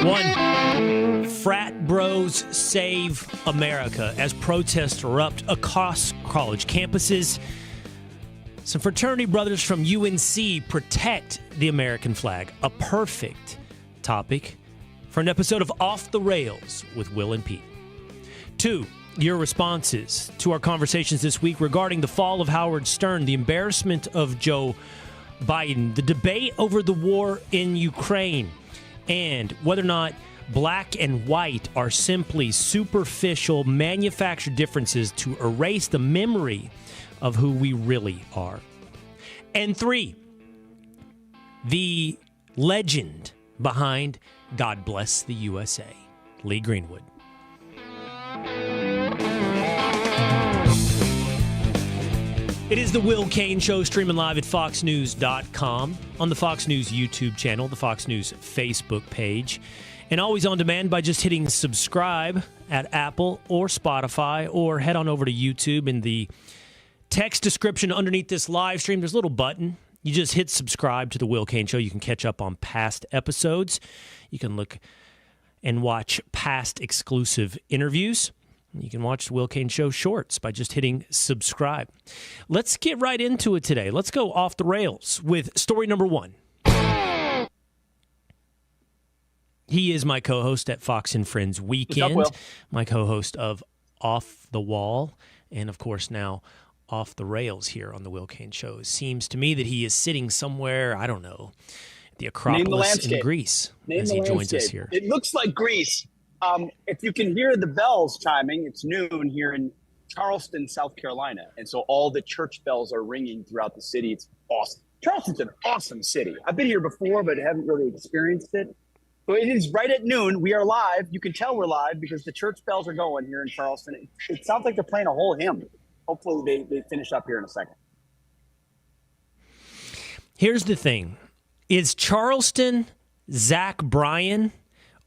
One, frat bros save America as protests erupt across college campuses. Some fraternity brothers from UNC protect the American flag. A perfect topic for an episode of Off the Rails with Will and Pete. Two, your responses to our conversations this week regarding the fall of Howard Stern, the embarrassment of Joe Biden, the debate over the war in Ukraine, and whether or not black and white are simply superficial manufactured differences to erase the memory of who we really are. And three, the legend behind God Bless the USA, Lee Greenwood. It is the Will Cain Show, streaming live at foxnews.com, on the Fox News YouTube channel, the Fox News Facebook page, and always on demand by just hitting subscribe at Apple or Spotify, or head on over to YouTube. In the text description underneath this live stream, there's a little button. You just hit subscribe to the Will Cain Show. You can catch up on past episodes. You can look and watch past exclusive interviews. You can watch the Will Cain Show shorts by just hitting subscribe. Let's get right into it today. Let's go off the rails with story number one. He is my co-host at Fox and Friends Weekend, What's up, Will? my co-host of Off the Wall, and of course now Off the Rails here on the Will Cain Show. It seems to me that he is sitting somewhere, I don't know, at the Acropolis in Greece as he joins us here. It looks like Greece. If you can hear the bells chiming, it's noon here in Charleston, South Carolina. And so all the church bells are ringing throughout the city. It's awesome. Charleston's an awesome city. I've been here before, but haven't really experienced it. So it is right at noon. We are live. You can tell we're live because the church bells are going here in Charleston. It sounds like they're playing a whole hymn. Hopefully they finish up here in a second. Here's the thing. Is Charleston Zach Bryan,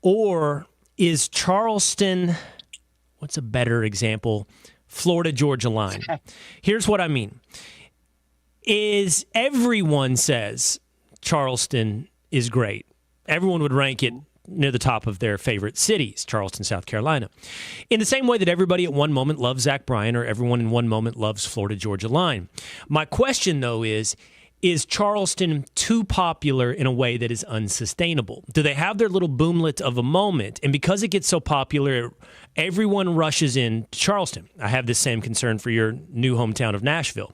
or is Charleston, what's a better example, Florida Georgia Line? Here's what I mean. Is everyone says Charleston is great. Everyone would rank it near the top of their favorite cities, Charleston, South Carolina. In the same way that everybody at one moment loves Zach Bryan, or everyone in one moment loves Florida Georgia Line. My question, though, is Charleston too popular in a way that is unsustainable? Do they have their little boomlet of a moment? And because it gets so popular, everyone rushes in to Charleston. I have the same concern for your new hometown of Nashville.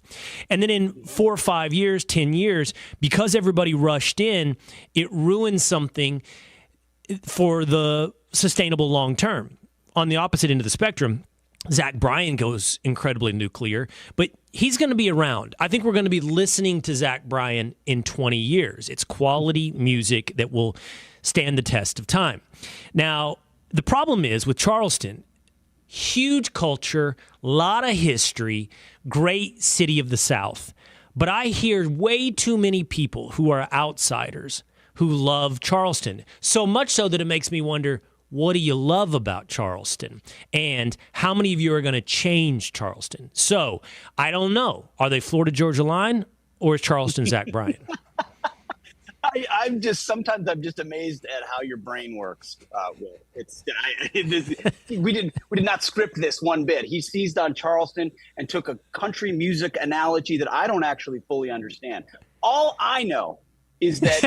And then in 4 or 5 years, 10 years, because everybody rushed in, it ruins something for the sustainable long term. On the opposite end of the spectrum, Zach Bryan goes incredibly nuclear, but he's going to be around. I think we're going to be listening to Zach Bryan in 20 years. It's quality music that will stand the test of time. Now, the problem is with Charleston, huge culture, lot of history, great city of the South. But I hear way too many people who are outsiders who love Charleston, so much so that it makes me wonder, what do you love about Charleston? And how many of you are going to change Charleston? So, I don't know. Are they Florida Georgia Line, or is Charleston Zach Bryan? Sometimes I'm just amazed at how your brain works, Will. We did not script this one bit. He seized on Charleston and took a country music analogy that I don't actually fully understand. All I know is that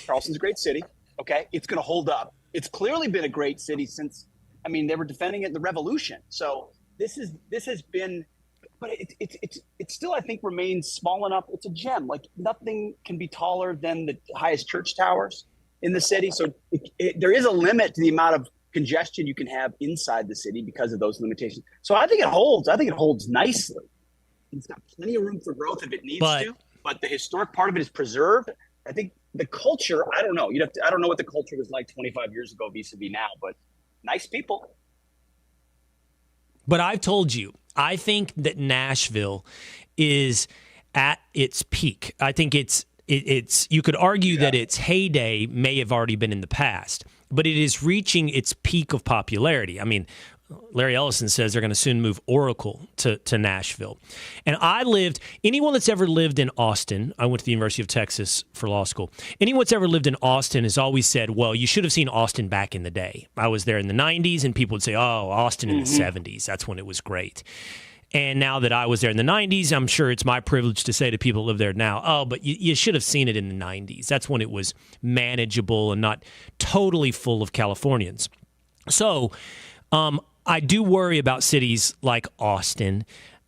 Charleston's a great city. Okay, it's going to hold up. It's clearly been a great city since, they were defending it in the Revolution. So this has been, but it still, I think, remains small enough. It's a gem. Like, nothing can be taller than the highest church towers in the city. So there is a limit to the amount of congestion you can have inside the city because of those limitations. So I think it holds. I think it holds nicely. It's got plenty of room for growth if it needs to, but the historic part of it is preserved. I think the culture, I don't know. I don't know what the culture was like 25 years ago vis-a-vis now, but nice people. But I've told you, I think that Nashville is at its peak. I think it's you could argue that its heyday may have already been in the past, but it is reaching its peak of popularity. Larry Ellison says they're going to soon move Oracle to Nashville. And anyone that's ever lived in Austin, I went to the University of Texas for law school. Anyone that's ever lived in Austin has always said, well, you should have seen Austin back in the day. I was there in the 90s, and people would say, oh, Austin in the 70s. That's when it was great. And now that I was there in the 90s, I'm sure it's my privilege to say to people who live there now, oh, but you should have seen it in the 90s. That's when it was manageable and not totally full of Californians. So I do worry about cities like Austin.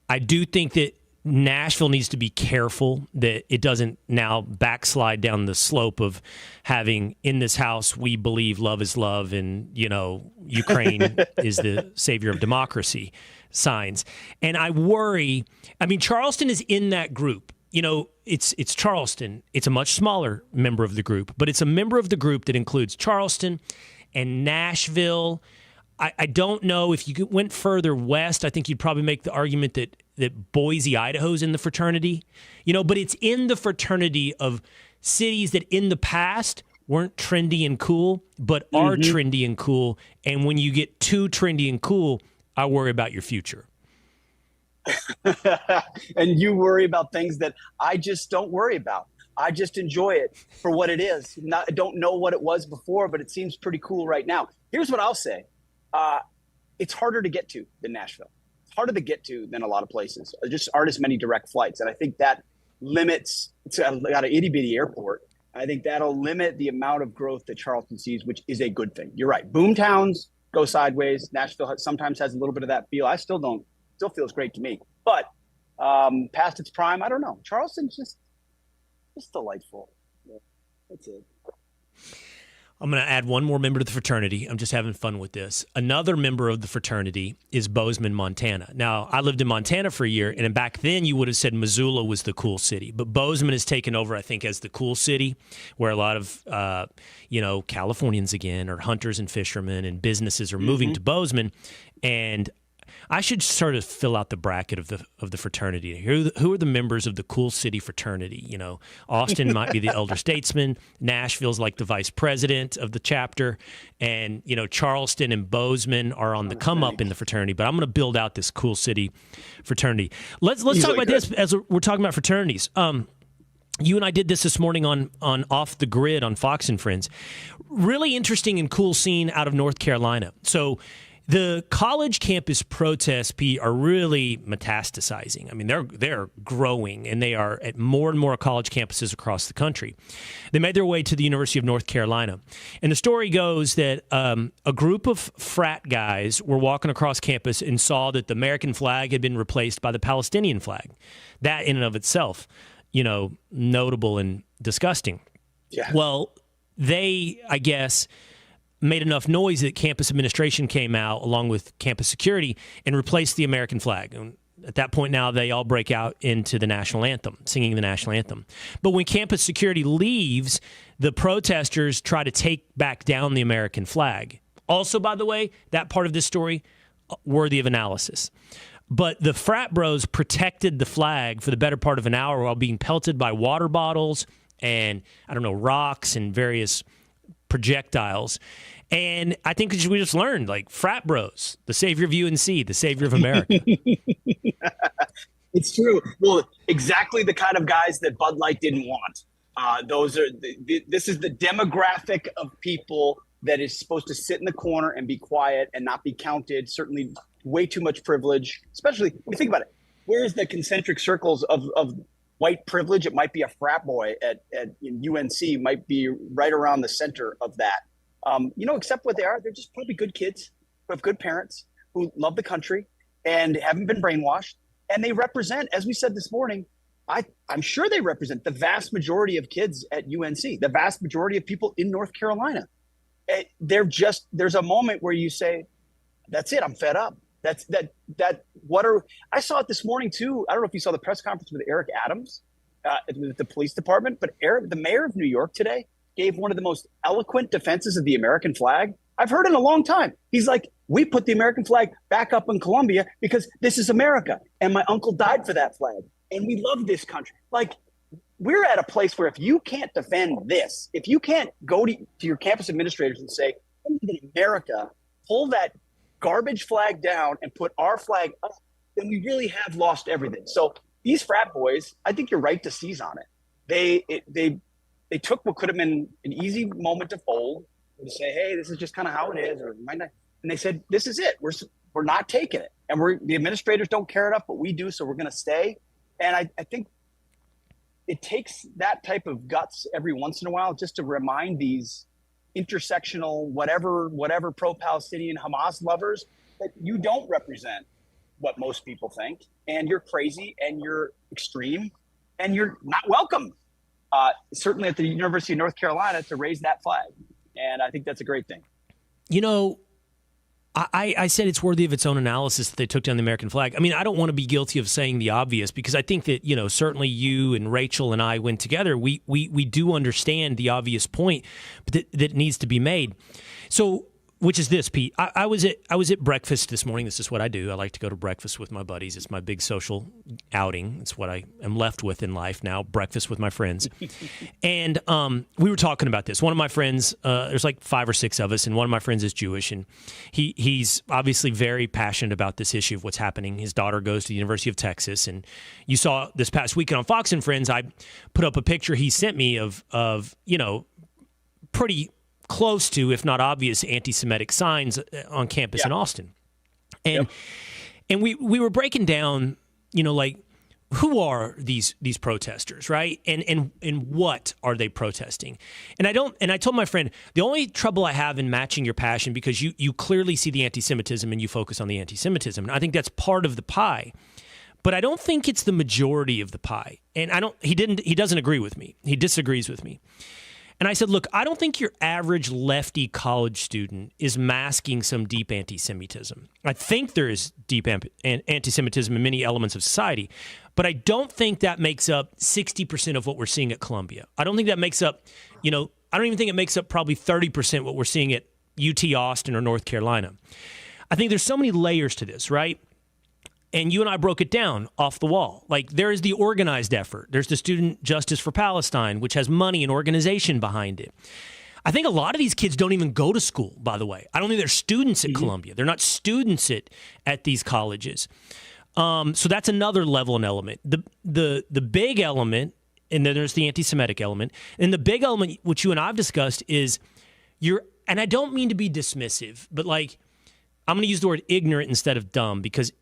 I do think that Nashville needs to be careful that it doesn't now backslide down the slope of having, in this house, we believe love is love and, Ukraine is the savior of democracy signs. And I worry, Charleston is in that group. It's Charleston. It's a much smaller member of the group, but it's a member of the group that includes Charleston and Nashville. I don't know if you went further west. I think you'd probably make the argument that Boise, Idaho's in the fraternity, but it's in the fraternity of cities that in the past weren't trendy and cool, but are trendy and cool. And when you get too trendy and cool, I worry about your future. And you worry about things that I just don't worry about. I just enjoy it for what it is. I don't know what it was before, but it seems pretty cool right now. Here's what I'll say. It's harder to get to than Nashville. It's harder to get to than a lot of places. There just aren't as many direct flights. And I think that limits, it's got an itty bitty airport. I think that'll limit the amount of growth that Charleston sees, which is a good thing. You're right. Boom towns go sideways. Nashville sometimes has a little bit of that feel. Still feels great to me. But past its prime, I don't know. Charleston's just delightful. Yeah, that's it. I'm going to add one more member to the fraternity. I'm just having fun with this. Another member of the fraternity is Bozeman, Montana. Now, I lived in Montana for a year, and back then you would have said Missoula was the cool city. But Bozeman has taken over, I think, as the cool city, where a lot of, Californians again, or hunters and fishermen and businesses are moving to Bozeman. And I should sort of fill out the bracket of the fraternity. Who are the members of the cool city fraternity? Austin might be the elder statesman. Nashville's like the vice president of the chapter. And, Charleston and Bozeman are on the come up in the fraternity. But I'm going to build out this cool city fraternity. Let's talk about this as we're talking about fraternities. You and I did this morning on Off the Grid on Fox and Friends. Really interesting and cool scene out of North Carolina. So the college campus protests, Pete, are really metastasizing. They're growing, and they are at more and more college campuses across the country. They made their way to the University of North Carolina. And the story goes that a group of frat guys were walking across campus and saw that the American flag had been replaced by the Palestinian flag. That in and of itself, notable and disgusting. Yeah. Well, they, I guess, made enough noise that campus administration came out along with campus security and replaced the American flag. And at that point now, they all break out into the national anthem, singing the national anthem. But when campus security leaves, the protesters try to take back down the American flag. Also, by the way, that part of this story, worthy of analysis. But the frat bros protected the flag for the better part of an hour while being pelted by water bottles and, rocks and various projectiles. And I think we just learned, frat bros, the savior of UNC, the savior of America. It's true. Well, exactly the kind of guys that Bud Light didn't want. This is the demographic of people that is supposed to sit in the corner and be quiet and not be counted. Certainly way too much privilege, especially when you think about it. Where's the concentric circles of white privilege? It might be a frat boy at UNC, might be right around the center of that. Except what they are, they're just probably good kids who have good parents who love the country and haven't been brainwashed. And they represent, as we said this morning, I'm sure they represent the vast majority of kids at UNC, the vast majority of people in North Carolina. There's a moment where you say, that's it, I'm fed up. I saw it this morning too. I don't know if you saw the press conference with Eric Adams at the police department, but the mayor of New York today gave one of the most eloquent defenses of the American flag I've heard in a long time. He's like, we put the American flag back up in Columbia because this is America. And my uncle died for that flag. And we love this country. We're at a place where if you can't defend this, if you can't go to your campus administrators and say, in America, pull that garbage flag down and put our flag up, then we really have lost everything. So these frat boys, I think you're right to seize on it. They took what could have been an easy moment to fold, to say, hey, this is just kind of how it is, or might not. And they said, this is it. We're not taking it. And the administrators don't care enough, but we do, so we're going to stay. And I think it takes that type of guts every once in a while just to remind these intersectional, whatever pro-Palestinian Hamas lovers that you don't represent what most people think, and you're crazy, and you're extreme, and you're not welcome. Certainly at the University of North Carolina to raise that flag. And I think that's a great thing. You know, I said it's worthy of its own analysis that they took down the American flag. I mean, I don't want to be guilty of saying the obvious, because I think that, you know, certainly you and Rachel and I, when together, we do understand the obvious point that needs to be made. So, which is this, Pete. I was at breakfast this morning. This is what I do. I like to go to breakfast with my buddies. It's my big social outing. It's what I am left with in life now, breakfast with my friends. And we were talking about this. One of my friends, there's like 5 or 6 of us, and one of my friends is Jewish, and he's obviously very passionate about this issue of what's happening. His daughter goes to the University of Texas, and you saw this past weekend on Fox and Friends, I put up a picture he sent me of you know, pretty close to, if not obvious, anti-Semitic signs on campus in Austin. And we were breaking down, you know, like, who are these protesters, right? And what are they protesting? And I told my friend, the only trouble I have in matching your passion, because you clearly see the anti-Semitism and you focus on the anti-Semitism. And I think that's part of the pie. But I don't think it's the majority of the pie. And he doesn't agree with me. He disagrees with me. And I said, look, I don't think your average lefty college student is masking some deep anti-Semitism. I think there is deep anti-Semitism in many elements of society, but I don't think that makes up 60% of what we're seeing at Columbia. I don't think that makes up, you know, I don't even think it makes up probably 30% what we're seeing at UT Austin or North Carolina. I think there's so many layers to this, right? And you and I broke it down off the wall. Like, there is the organized effort. There's the Student Justice for Palestine, which has money and organization behind it. I think a lot of these kids don't even go to school, by the way. I don't think they're students at Columbia. They're not students at these colleges. So that's another level and element. The big element, and then there's the anti-Semitic element. And the big element, which you and I have discussed, is and I don't mean to be dismissive, but like, I'm going to use the word ignorant instead of dumb, because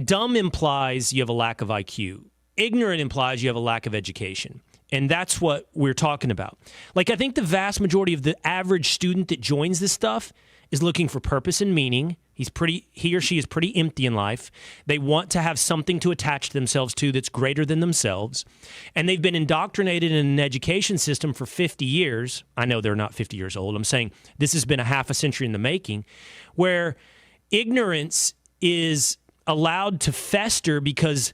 dumb implies you have a lack of IQ. Ignorant implies you have a lack of education. And that's what we're talking about. Like, I think the vast majority of the average student that joins this stuff is looking for purpose and meaning. He or she is pretty empty in life. They want to have something to attach themselves to that's greater than themselves. And they've been indoctrinated in an education system for 50 years. I know they're not 50 years old. I'm saying this has been a half a century in the making, where ignorance is allowed to fester because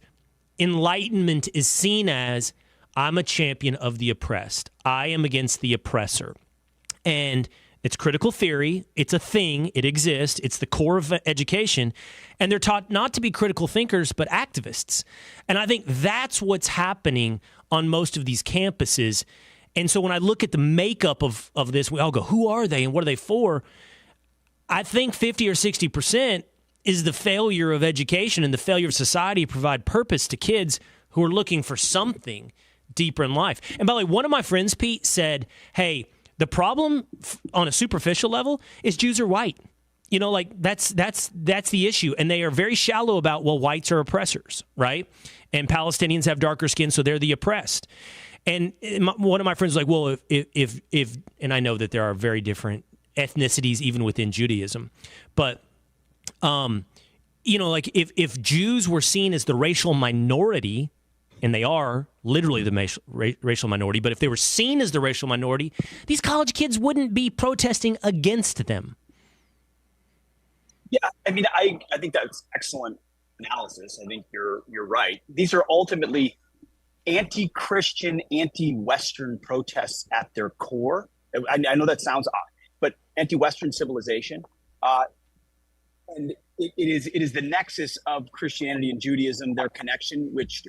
enlightenment is seen as, I'm a champion of the oppressed. I am against the oppressor. And it's critical theory. It's a thing. It exists. It's the core of education. And they're taught not to be critical thinkers, but activists. And I think that's what's happening on most of these campuses. And so when I look at the makeup of this, we all go, who are they and what are they for? I think 50 or 60% is the failure of education and the failure of society to provide purpose to kids who are looking for something deeper in life. And by the way, one of my friends, Pete, said, hey, the problem on a superficial level is Jews are white. You know, like that's the issue. And they are very shallow about, well, whites are oppressors, right? And Palestinians have darker skin, so they're the oppressed. And one of my friends was like, well, if and I know that there are very different ethnicities even within Judaism, but you know, like if Jews were seen as the racial minority, and they are literally the racial minority, but if they were seen as the racial minority, these college kids wouldn't be protesting against them. Yeah, I mean, I think that's excellent analysis. I think you're right. These are ultimately anti-Christian, anti-Western protests at their core. I know that sounds odd, but anti-Western civilization. And it is the nexus of Christianity and Judaism, their connection, which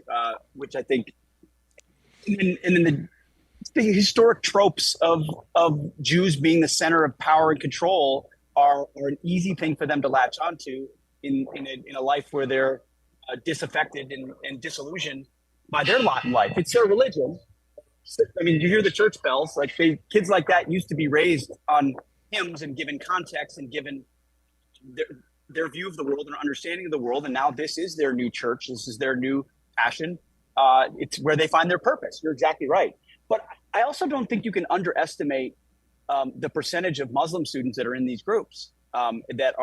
I think, and then the historic tropes of Jews being the center of power and control are an easy thing for them to latch onto in a life where they're disaffected and disillusioned by their lot in life. It's their religion. I mean, you hear the church bells. Like kids like that used to be raised on hymns and given context and given their view of the world and understanding of the world. And now this is their new church. This is their new passion. It's where they find their purpose. You're exactly right. But I also don't think you can underestimate the percentage of Muslim students that are in these groups that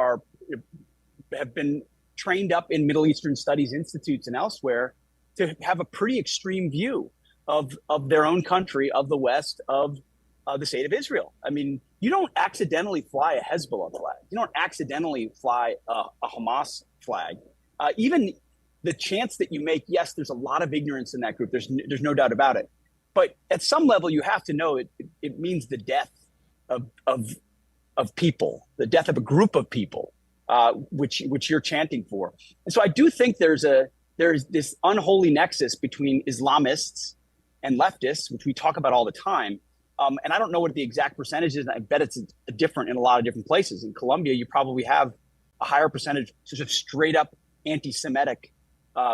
have been trained up in Middle Eastern studies institutes and elsewhere to have a pretty extreme view of their own country, of the West, of the state of Israel. I mean, you don't accidentally fly a Hezbollah flag. You don't accidentally fly a Hamas flag. Even the chance that you make, yes, there's a lot of ignorance in that group. There's no doubt about it. But at some level, you have to know it means the death of people, the death of a group of people, which you're chanting for. And so I do think there's this unholy nexus between Islamists and leftists, which we talk about all the time. And I don't know what the exact percentage is. And I bet it's different in a lot of different places. In Colombia, you probably have a higher percentage sort of straight up anti-Semitic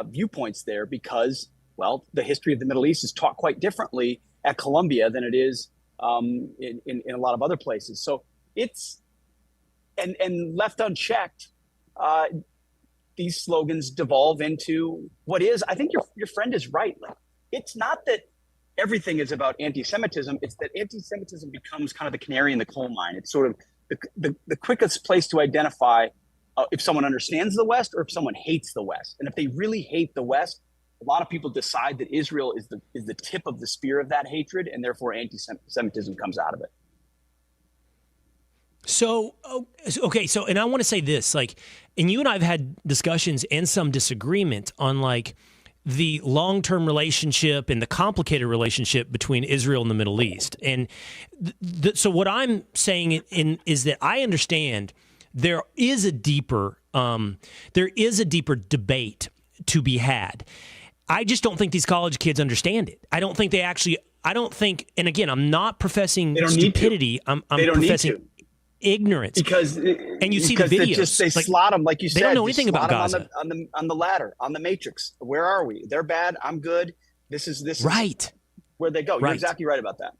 viewpoints there because, well, the history of the Middle East is taught quite differently at Colombia than it is in a lot of other places. So it's, and left unchecked, these slogans devolve into what is, I think your friend is right. Like, it's not that everything is about anti-Semitism. It's that anti-Semitism becomes kind of the canary in the coal mine. It's sort of the quickest place to identify if someone understands the West or if someone hates the West. And if they really hate the West, a lot of people decide that Israel is the tip of the spear of that hatred, and therefore anti-Semitism comes out of it. So, okay, so, and I want to say this, like, and you and I have had discussions and some disagreement on, like, the long-term relationship and the complicated relationship between Israel and the Middle East. And so what I'm saying is that I understand there is a deeper debate to be had. I just don't think these college kids understand it. I don't think, and again, I'm not professing stupidity. I'm professing ignorance. And you see the videos. They slot them, like you said. They don't know anything about Gaza. On the ladder, on the matrix. Where are we? They're bad. I'm good. This is right where they go. You're exactly right about that.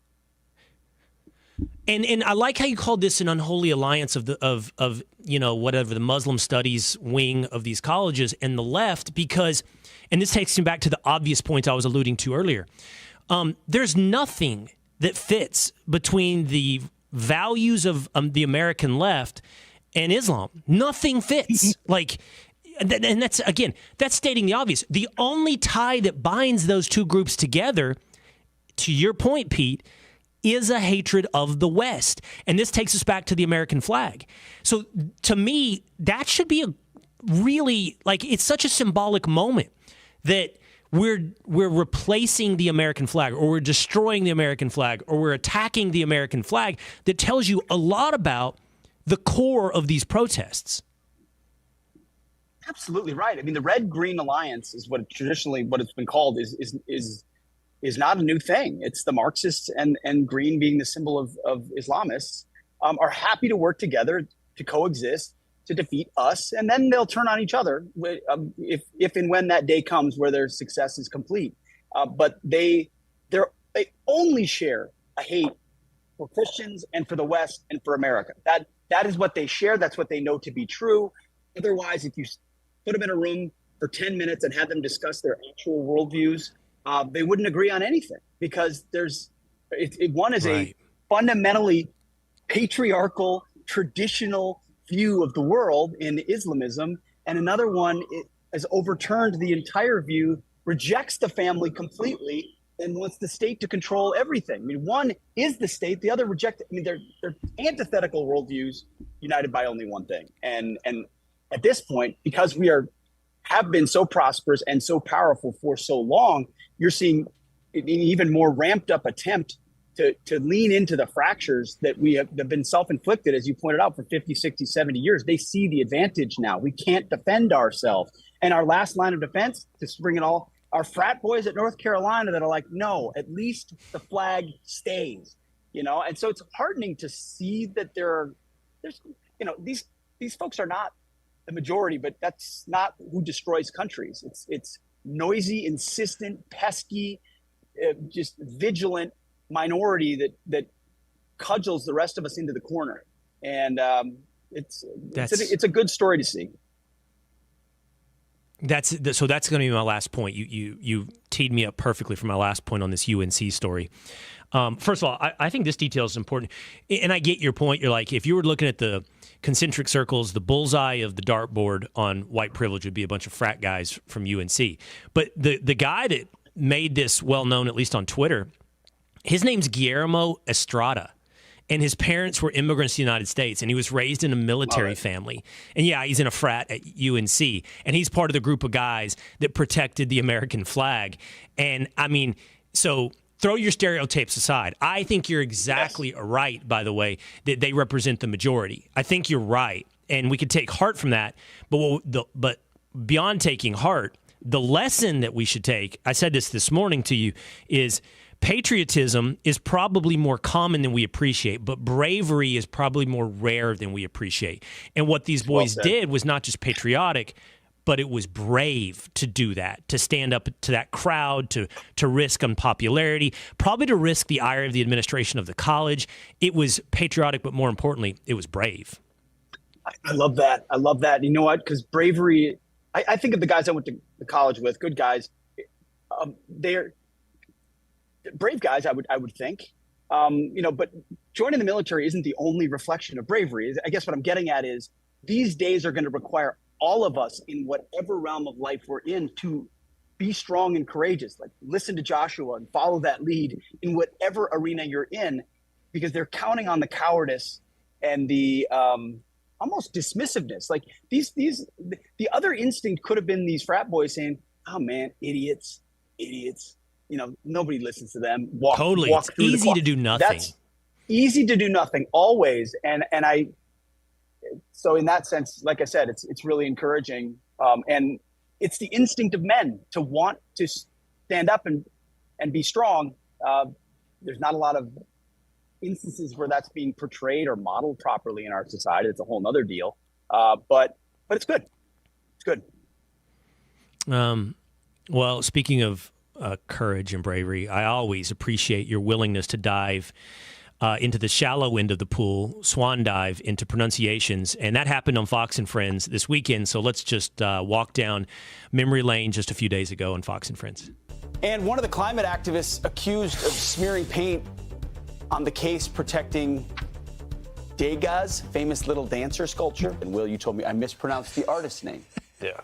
And I like how you called this an unholy alliance of whatever the Muslim studies wing of these colleges and the left, because, and this takes me back to the obvious point I was alluding to earlier. There's nothing that fits between the values of the American left and Islam. Nothing fits. And that's stating the obvious. The only tie that binds those two groups together, to your point, Pete, is a hatred of the West. And this takes us back to the American flag. So to me, that should be a really, it's such a symbolic moment that we're replacing the American flag, or we're destroying the American flag, or we're attacking the American flag, that tells you a lot about the core of these protests. Absolutely right. I mean, the Red-Green Alliance is what it's been called is not a new thing. It's the Marxists and green being the symbol of Islamists are happy to work together to coexist, to defeat us, and then they'll turn on each other if and when that day comes where their success is complete. But they only share a hate for Christians and for the West and for America. That is what they share. That's what they know to be true. Otherwise, if you put them in a room for 10 minutes and have them discuss their actual worldviews, they wouldn't agree on anything, because one is a fundamentally patriarchal, traditional view of the world in Islamism, and another one has overturned the entire view, rejects the family completely, and wants the state to control everything. I mean, one is the state, the other rejects. I mean, they're antithetical worldviews united by only one thing. And at this point, because we have been so prosperous and so powerful for so long, you're seeing an even more ramped up attempt to lean into the fractures that have been self-inflicted, as you pointed out, for 50, 60, 70 years. They see the advantage now. We can't defend ourselves. And our last line of defense, to bring it all, our frat boys at North Carolina that are like, no, at least the flag stays, And so it's heartening to see that there's these folks are not the majority, but that's not who destroys countries. It's noisy, insistent, pesky, just vigilant minority that cudgels the rest of us into the corner. And it's a good story to see. So that's going to be my last point. You teed me up perfectly for my last point on this UNC story. First of all, I think this detail is important, and I get your point. You're like, if you were looking at the concentric circles, the bullseye of the dartboard on white privilege would be a bunch of frat guys from UNC. But the guy that made this well known, at least on Twitter, his name's Guillermo Estrada. And his parents were immigrants to the United States, and he was raised in a military family. And yeah, he's in a frat at UNC, and he's part of the group of guys that protected the American flag. And I mean, so throw your stereotypes aside. I think you're exactly right, by the way, that they represent the majority. I think you're right, and we could take heart from that. But beyond taking heart, the lesson that we should take, I said this morning to you, is patriotism is probably more common than we appreciate, but bravery is probably more rare than we appreciate. And what these boys did was not just patriotic, but it was brave to do that, to stand up to that crowd, to risk unpopularity, probably to risk the ire of the administration of the college. It was patriotic, but more importantly, it was brave. I love that. I love that. You know what? Because bravery, I think of the guys I went to college with, good guys. They're brave guys, I would think. But joining the military isn't the only reflection of bravery. I guess what I'm getting at is these days are going to require all of us in whatever realm of life we're in to be strong and courageous. Like, listen to Joshua and follow that lead in whatever arena you're in, because they're counting on the cowardice and the almost dismissiveness. Like the other instinct could have been these frat boys saying, "Oh man, idiots. Nobody listens to them." Totally. It's easy to do nothing. That's easy to do nothing always. So in that sense, like I said, it's really encouraging. And it's the instinct of men to want to stand up and be strong. There's not a lot of instances where that's being portrayed or modeled properly in our society. It's a whole nother deal. But it's good. It's good. Well, speaking of courage and bravery, I always appreciate your willingness to dive into the shallow end of the pool, swan dive into pronunciations, and that happened on Fox and Friends this weekend. So let's just walk down memory lane just a few days ago on Fox and Friends. And one of the climate activists accused of smearing paint on the case protecting Degas' famous little dancer sculpture. And Will, you told me I mispronounced the artist's name. Yeah.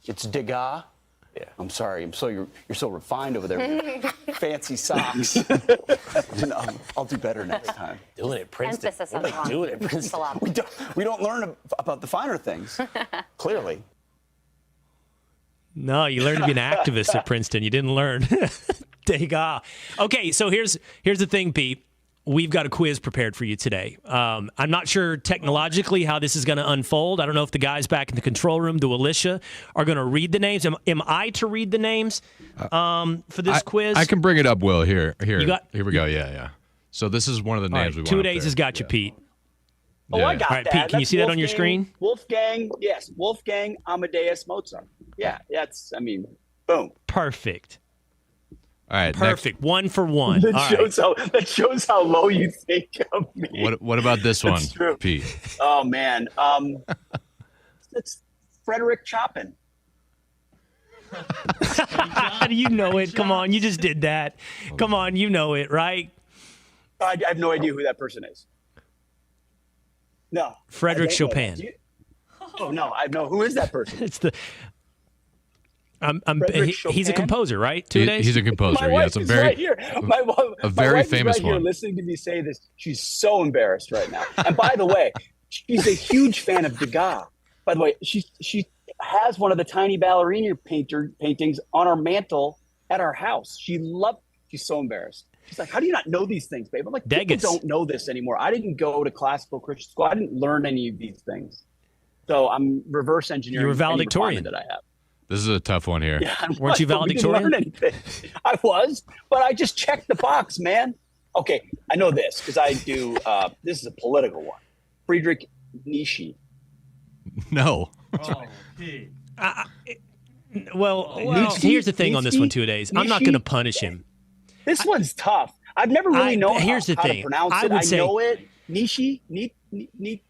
It's Degas. Yeah. I'm sorry. You're so refined over there with your fancy socks. I'll do better next time. Doing it, Princeton. Emphasis on the wrong. Doing it, Princeton. We don't learn about the finer things. Clearly. No, you learned to be an activist at Princeton. You didn't learn. Degas. Okay, so here's the thing, Pete. We've got a quiz prepared for you today. I'm not sure technologically how this is going to unfold. I don't know if the guys back in the control room, the Alicia, are going to read the names. Am I to read the names for this quiz? I can bring it up, Will. Here we go. Yeah. So this is one of the names we want. 2 days has got you, Pete. Oh, I got All right, that. Pete, can you see that on your screen? Wolfgang, yes. Wolfgang Amadeus Mozart. Yeah, boom. Perfect. All right, perfect. 1 for 1. That shows how low you think of me. What about this one, true. Pete? Oh man, it's Frederick Chopin. How do you know it? Come on, you just did that. Come on, you know it, right? I have no idea who that person is. No, Frederick Chopin. Oh no, I know who is that person. It's the. He's a composer, right? He's a composer. My wife is right here. A very famous one. Here listening to me say this, she's so embarrassed right now. And by the way, she's a huge fan of Degas. By the way, she has one of the tiny ballerina paintings on our mantle at our house. She's so embarrassed. She's like, "How do you not know these things, babe?" I'm like, "People don't know this anymore. I didn't go to classical Christian school. I didn't learn any of these things." So I'm reverse engineering. You're a valedictorian that I have. This is a tough one here. Yeah, weren't you valedictorian? I was, but I just checked the box, man. Okay, I know this because I do. This is a political one. Friedrich Nishi. No. Oh, well, here's the thing on this one, 2 days. I'm not going to punish him. This one's tough. I've never really known how to pronounce it. I know it. Nishi,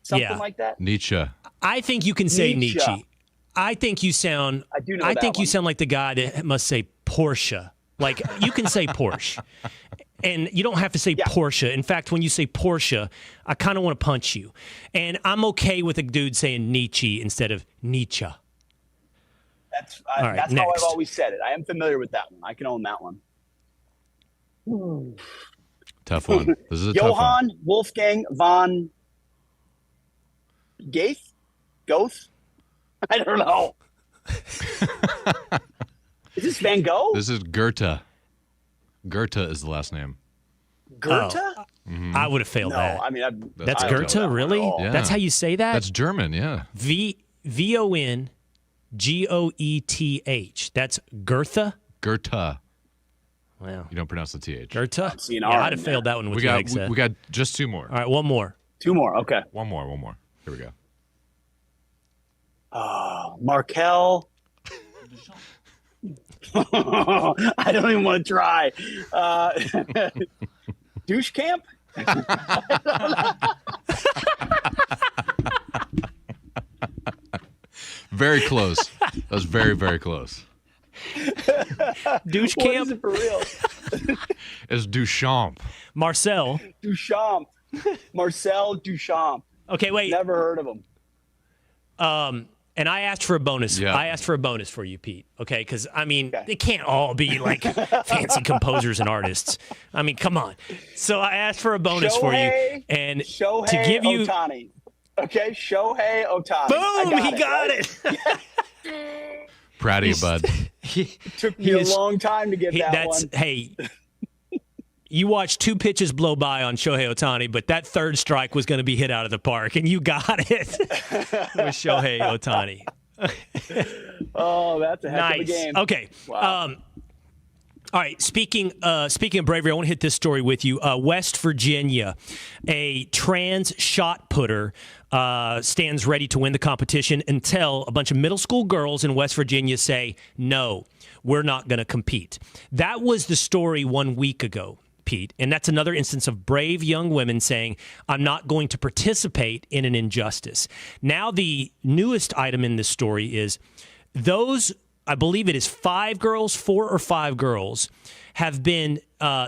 something like that. Nietzsche. I think you can say Nietzsche. I think you sound. I think you sound like the guy that must say Porsche. Like you can say Porsche, and you don't have to say Porsche. In fact, when you say Porsche, I kind of want to punch you. And I'm okay with a dude saying Nietzsche instead of Nietzsche. That's how I've always said it. I am familiar with that one. I can own that one. Tough one. This is a Johann tough one. Wolfgang von Goethe? I don't know. Is this Van Gogh? This is Goethe. Goethe is the last name. Goethe? Oh, I would have failed that. I mean, that's Goethe, really? Yeah. That's how you say that? That's German, yeah. Vongoeth. That's Goethe? Goethe. Wow. You don't pronounce the TH. Goethe? I'd have failed that one with we got just two more. All right, one more. Two more, okay. One more. Here we go. Markel. I don't even want to try. Douche camp? Very close. That was very, very close. Douche What camp? is it for real? It's Duchamp. Marcel. Duchamp. Marcel Duchamp. Okay, wait. Never heard of him. And I asked for a bonus. Yeah. I asked for a bonus for you, Pete. Okay, because I mean, they can't all be like fancy composers and artists. I mean, come on. So I asked for a bonus for you, and Shohei to give you Ohtani. Okay, Shohei Ohtani. Boom! He got it. Proud of you, bud. Took me a long time to get that one. Hey, you watched two pitches blow by on Shohei Ohtani, but that third strike was going to be hit out of the park, and you got it with Shohei Ohtani. Oh, that's a heck of a game. Okay. Wow. All right. Speaking of bravery, I want to hit this story with you. West Virginia, a trans shot putter stands ready to win the competition until a bunch of middle school girls in West Virginia say, no, we're not going to compete. That was the story 1 week ago, Pete. And that's another instance of brave young women saying, I'm not going to participate in an injustice. Now, the newest item in this story is those, I believe it is 4 or 5 girls, have been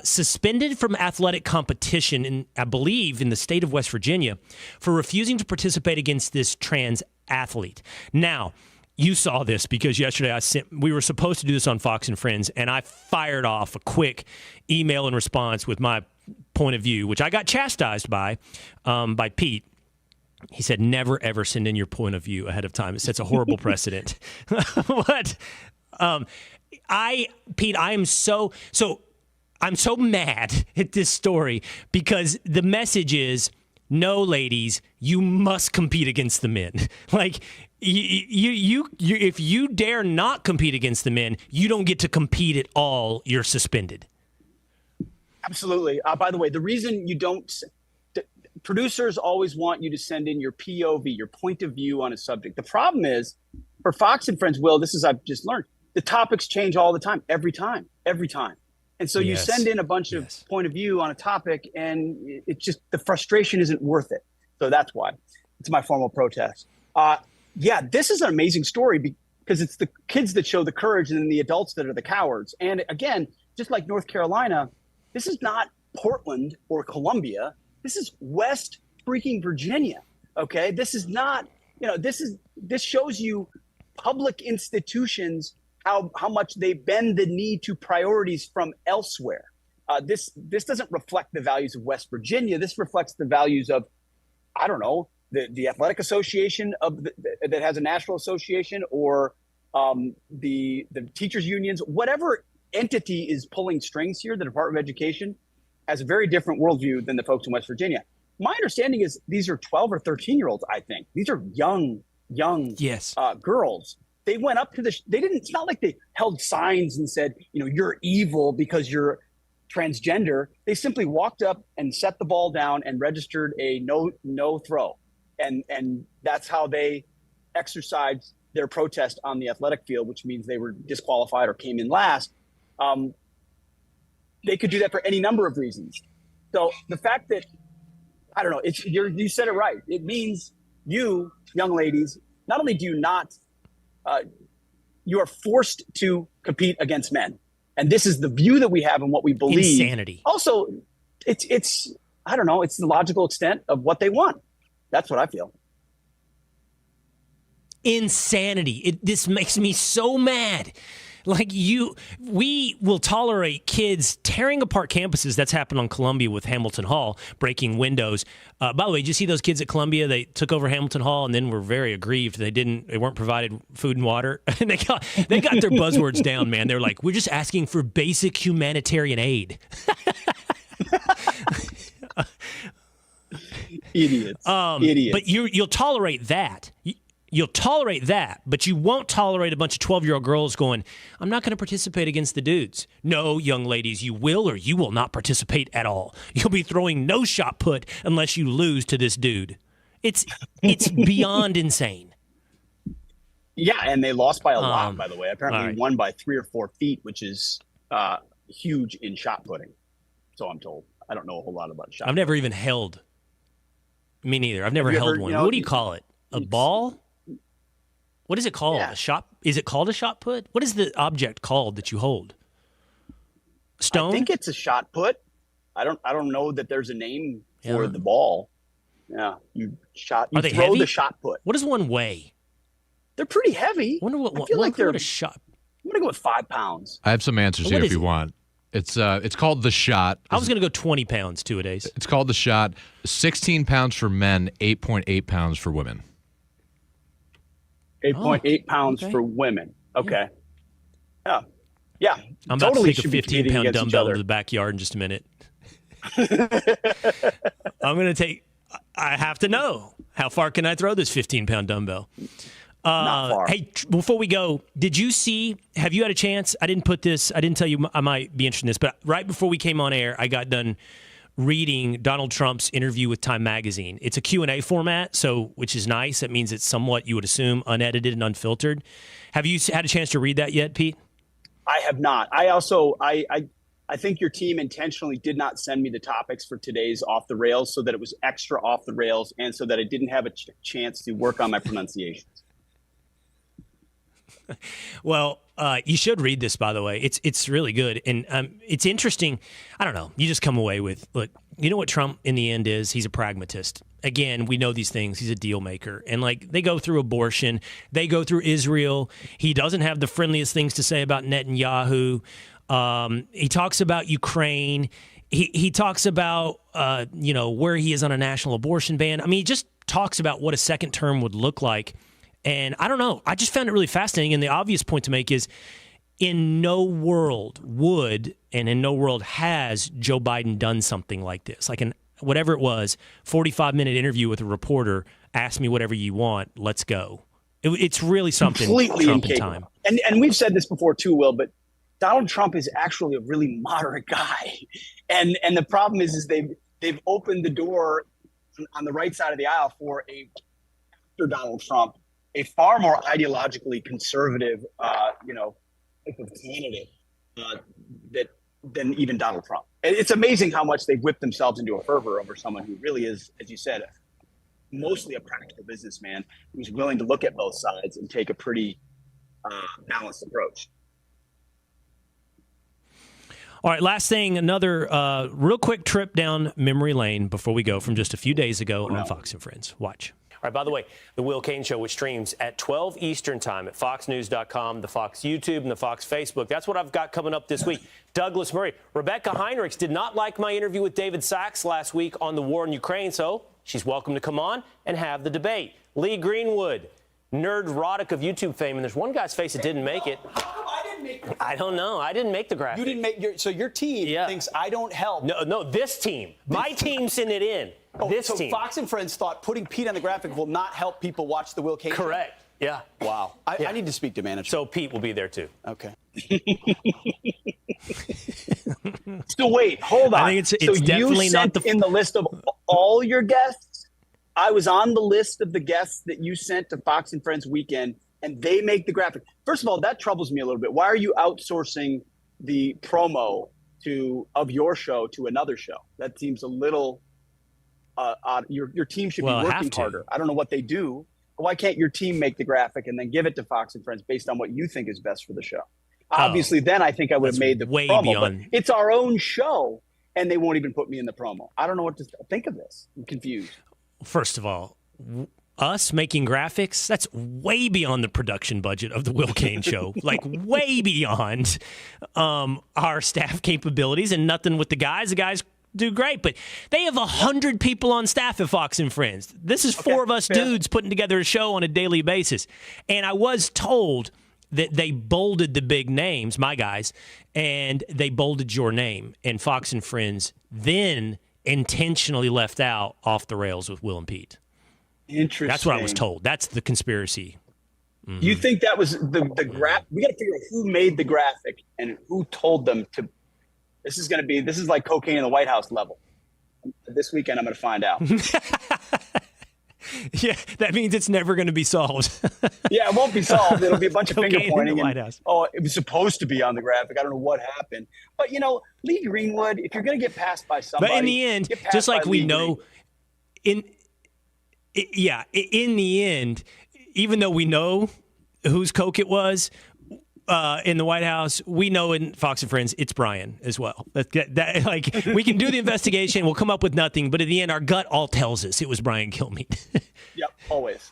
suspended from athletic competition, in, I believe, in the state of West Virginia for refusing to participate against this trans athlete. Now, you saw this because yesterday we were supposed to do this on Fox and Friends, and I fired off a quick email in response with my point of view, which I got chastised by Pete. He said, never, ever send in your point of view ahead of time. It sets a horrible precedent. What? Pete, I'm so mad at this story because the message is, no, ladies, you must compete against the men. Like, you if you dare not compete against the men, you don't get to compete at all. You're suspended. Absolutely. By the way, the reason you don't... Producers always want you to send in your POV, your point of view on a subject. The problem is, for Fox and Friends, Will, this is I've just learned, the topics change all the time, every time. And so you send in a bunch of point of view on a topic, and it's just the frustration isn't worth it. So that's why. It's my formal protest. This is an amazing story because it's the kids that show the courage and the adults that are the cowards. And again, just like North Carolina, this is not Portland or Columbia. This is West freaking Virginia. Okay. This is not, this shows you public institutions, how much they bend the knee to priorities from elsewhere. This doesn't reflect the values of West Virginia. This reflects the values of, I don't know, the athletic association that has a national association, or the teachers unions, whatever entity is pulling strings here. The Department of Education has a very different worldview than the folks in West Virginia. My understanding is these are 12 or 13-year-olds, I think. These are young girls. They went up to it's not like they held signs and said, you're evil because you're transgender. They simply walked up and set the ball down and registered a no throw. and that's how they exercised their protest on the athletic field, which means they were disqualified or came in last. They could do that for any number of reasons. So the fact that, I don't know, you said it right. It means you, young ladies, not only do you not, you are forced to compete against men. And this is the view that we have and what we believe. Insanity. Also, it's I don't know, it's the logical extent of what they want. That's what I feel. Insanity. This makes me so mad. Like we will tolerate kids tearing apart campuses. That's happened on Columbia with Hamilton Hall, breaking windows. By the way, did you see those kids at Columbia? They took over Hamilton Hall and then were very aggrieved. They weren't provided food and water. And they got their buzzwords down, man. They're like, we're just asking for basic humanitarian aid. Idiots. Idiots. But you'll tolerate that. You'll tolerate that, but you won't tolerate a bunch of 12-year-old girls going, I'm not going to participate against the dudes. No, young ladies, you will or you will not participate at all. You'll be throwing no shot put unless you lose to this dude. It's beyond insane. Yeah, and they lost by a lot, by the way. Apparently won by 3 or 4 feet, which is huge in shot putting. So I'm told. I don't know a whole lot about shot. I've never even held. Me neither. I've never held one. What do you call it? A ball? What is it called? Yeah. A shot? Is it called a shot put? What is the object called that you hold? Stone? I think it's a shot put. I don't know that there's a name for the ball. Yeah, you throw heavy? the shot put. What does one weigh? They're pretty heavy. I wonder what I feel like they're a shot. I'm gonna go with 5 pounds. I have some answers here if you want. It's called the shot. I was going to go 20 pounds two-a-days. It's called the shot. 16 pounds for men, 8.8 pounds for women. 8.8 pounds for women. Okay. Yeah. I'm about to take a 15-pound dumbbell to the backyard in just a minute. I have to know, how far can I throw this 15-pound dumbbell? Not far. Hey, before we go, have you had a chance? I didn't tell you I might be interested in this, but right before we came on air, I got done reading Donald Trump's interview with Time Magazine. It's a Q&A format, which is nice. That means it's somewhat, you would assume, unedited and unfiltered. Have you had a chance to read that yet, Pete? I have not. I also, I think your team intentionally did not send me the topics for today's Off the Rails so that it was extra off the rails and so that I didn't have a chance to work on my pronunciations. Well, you should read this, by the way. It's really good. And it's interesting. I don't know. You just come away with, look, you know what Trump in the end is? He's a pragmatist. Again, we know these things. He's a deal maker. And they go through abortion. They go through Israel. He doesn't have the friendliest things to say about Netanyahu. He talks about Ukraine. He talks about, where he is on a national abortion ban. I mean, he just talks about what a second term would look like. And I don't know. I just found it really fascinating. And the obvious point to make is in no world would and in no world has Joe Biden done something like this. Like whatever it was, 45-minute interview with a reporter, ask me whatever you want, let's go. It's really something. Completely Trump in incapable. time. And we've said this before too, Will, but Donald Trump is actually a really moderate guy. And the problem is they've opened the door on the right side of the aisle for after Donald Trump, a far more ideologically conservative, type of candidate than even Donald Trump. And it's amazing how much they've whipped themselves into a fervor over someone who really is, as you said, mostly a practical businessman who's willing to look at both sides and take a pretty balanced approach. All right, last thing, another real quick trip down memory lane before we go from just a few days ago on Fox and Friends. Watch. All right, by the way, the Will Cain Show, which streams at 12 Eastern time at foxnews.com, the Fox YouTube, and the Fox Facebook. That's what I've got coming up this week. Douglas Murray. Rebecca Heinrichs did not like my interview with David Sachs last week on the war in Ukraine, so she's welcome to come on and have the debate. Lee Greenwood, nerd-rotic of YouTube fame, and there's one guy's face that didn't make it. I didn't make the graphic. I don't know. I didn't make the graphic. You didn't make your team thinks I don't help. No, this team. My team sent it in. This team. Fox and Friends thought putting Pete on the graphic will not help people watch the Will Cain Show? Correct. Yeah. Wow. I need to speak to manager. So Pete will be there too. Okay. So wait, hold on. I think it's definitely you not sent in the list of all your guests. I was on the list of the guests that you sent to Fox and Friends Weekend, and they make the graphic. First of all, that troubles me a little bit. Why are you outsourcing the promo of your show to another show? That seems a little odd. Your team should be working harder. I don't know what they do. Why can't your team make the graphic and then give it to Fox and Friends based on what you think is best for the show? Obviously, then I think I would have made the promo. Beyond. But it's our own show, and they won't even put me in the promo. I don't know what to think of this. I'm confused. First of all, us making graphics, that's way beyond the production budget of the Will Cain Show. Like, way beyond our staff capabilities, and nothing with the guys. The guys do great, but they have 100 people on staff at Fox and Friends. This is four of us dudes putting together a show on a daily basis. And I was told that they bolded the big names, my guys, and they bolded your name. And Fox and Friends then intentionally left out Off the Rails with Will and Pete. Interesting. That's what I was told. That's the conspiracy. Mm-hmm. You think that was the graph? We got to figure out who made the graphic and who told them to. This is like cocaine in the White House level. This weekend, I'm going to find out. Yeah, that means it's never going to be solved. Yeah, it won't be solved. It'll be a bunch of finger pointing. White House. Oh, it was supposed to be on the graphic. I don't know what happened. But, Lee Greenwood, if you're going to get passed by somebody. But in the end, just like we know, in the end, even though we know whose coke it was in the White House, we know in Fox and Friends it's Brian as well. Like, we can do the investigation, we'll come up with nothing, but at the end, our gut all tells us it was Brian Kilmeade. Yep, always.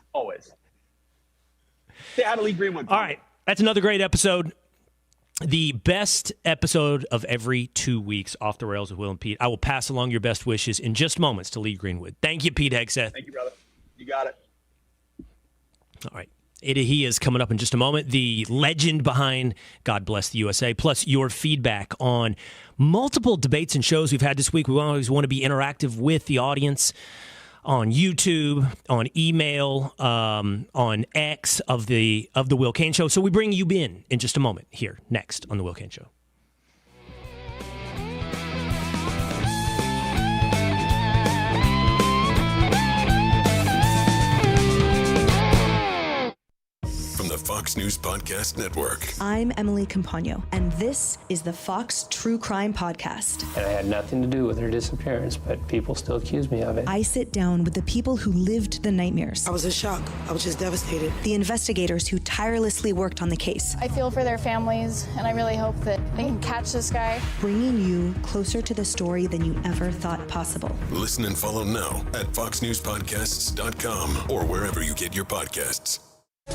Say hi to Lee Greenwood. All right, that's another great episode. The best episode of every 2 weeks, Off the Rails with Will and Pete. I will pass along your best wishes in just moments to Lee Greenwood. Thank you, Pete Hegseth. Thank you, brother. You got it. All right. He is coming up in just a moment. The legend behind God Bless the USA, plus your feedback on multiple debates and shows we've had this week. We always want to be interactive with the audience on YouTube, on email, on X of the Will Cain Show. So we bring you in just a moment here, next on the Will Cain Show. Fox News Podcast Network. I'm Emily Campagno, and this is the Fox True Crime Podcast. And I had nothing to do with her disappearance, but people still accuse me of it. I sit down with the people who lived the nightmares. I was in shock. I was just devastated. The investigators who tirelessly worked on the case. I feel for their families, and I really hope that they can catch this guy. Bringing you closer to the story than you ever thought possible. Listen and follow now at foxnewspodcasts.com or wherever you get your podcasts.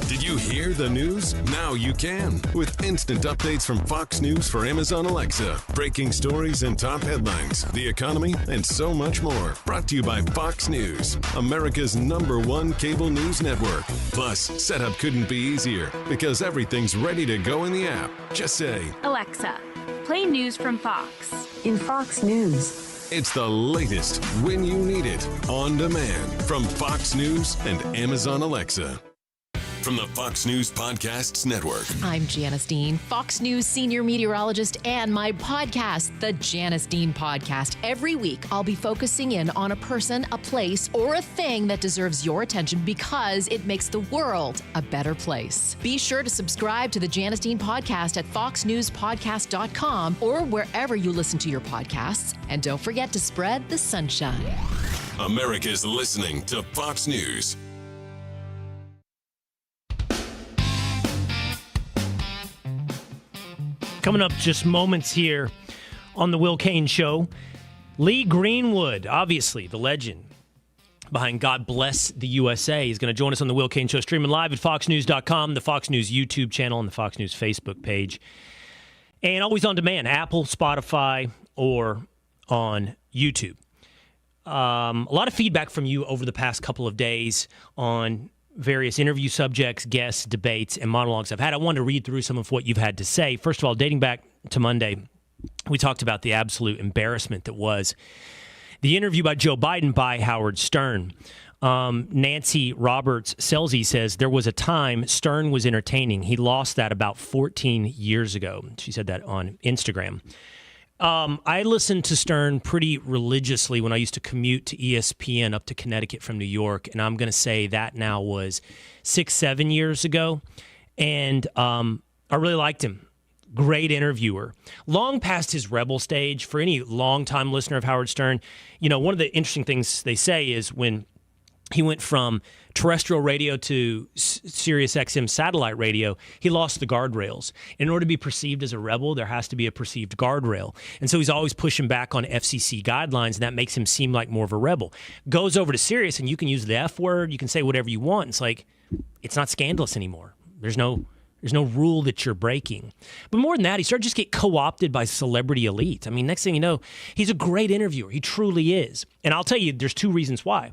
Did you hear the news? Now you can. With instant updates from Fox News for Amazon Alexa. Breaking stories and top headlines, the economy, and so much more. Brought to you by Fox News, America's #1 cable news network. Plus, setup couldn't be easier because everything's ready to go in the app. Just say, Alexa, play news from Fox. In Fox News. It's the latest when you need it, on demand from Fox News and Amazon Alexa. From the Fox News Podcasts Network. I'm Janice Dean, Fox News senior meteorologist, and my podcast, the Janice Dean Podcast. Every week, I'll be focusing in on a person, a place, or a thing that deserves your attention because it makes the world a better place. Be sure to subscribe to the Janice Dean Podcast at foxnewspodcast.com or wherever you listen to your podcasts. And don't forget to spread the sunshine. America's listening to Fox News. Coming up just moments here on the Will Cain Show, Lee Greenwood, obviously the legend behind God Bless the USA, is going to join us on the Will Cain Show, streaming live at foxnews.com, the Fox News YouTube channel, and the Fox News Facebook page. And always on demand, Apple, Spotify, or on YouTube. A lot of feedback from you over the past couple of days on various interview subjects, guests, debates, and monologues I've had. I wanted to read through some of what you've had to say. First of all, dating back to Monday, we talked about the absolute embarrassment that was the interview by Joe Biden by Howard Stern. Nancy Roberts-Selzy says, there was a time Stern was entertaining. He lost that about 14 years ago. She said that on Instagram. I listened to Stern pretty religiously when I used to commute to ESPN up to Connecticut from New York, and I'm going to say that now was 6-7 years ago, and I really liked him. Great interviewer. Long past his rebel stage. For any longtime listener of Howard Stern, one of the interesting things they say is when he went from terrestrial radio to Sirius XM satellite radio, he lost the guardrails. In order to be perceived as a rebel, there has to be a perceived guardrail. And so he's always pushing back on FCC guidelines, and that makes him seem like more of a rebel. Goes over to Sirius, and you can use the F word, you can say whatever you want. It's like, it's not scandalous anymore. There's no rule that you're breaking. But more than that, he started to just get co-opted by celebrity elite. I mean, next thing you know, he's a great interviewer. He truly is. And I'll tell you, there's 2 reasons why.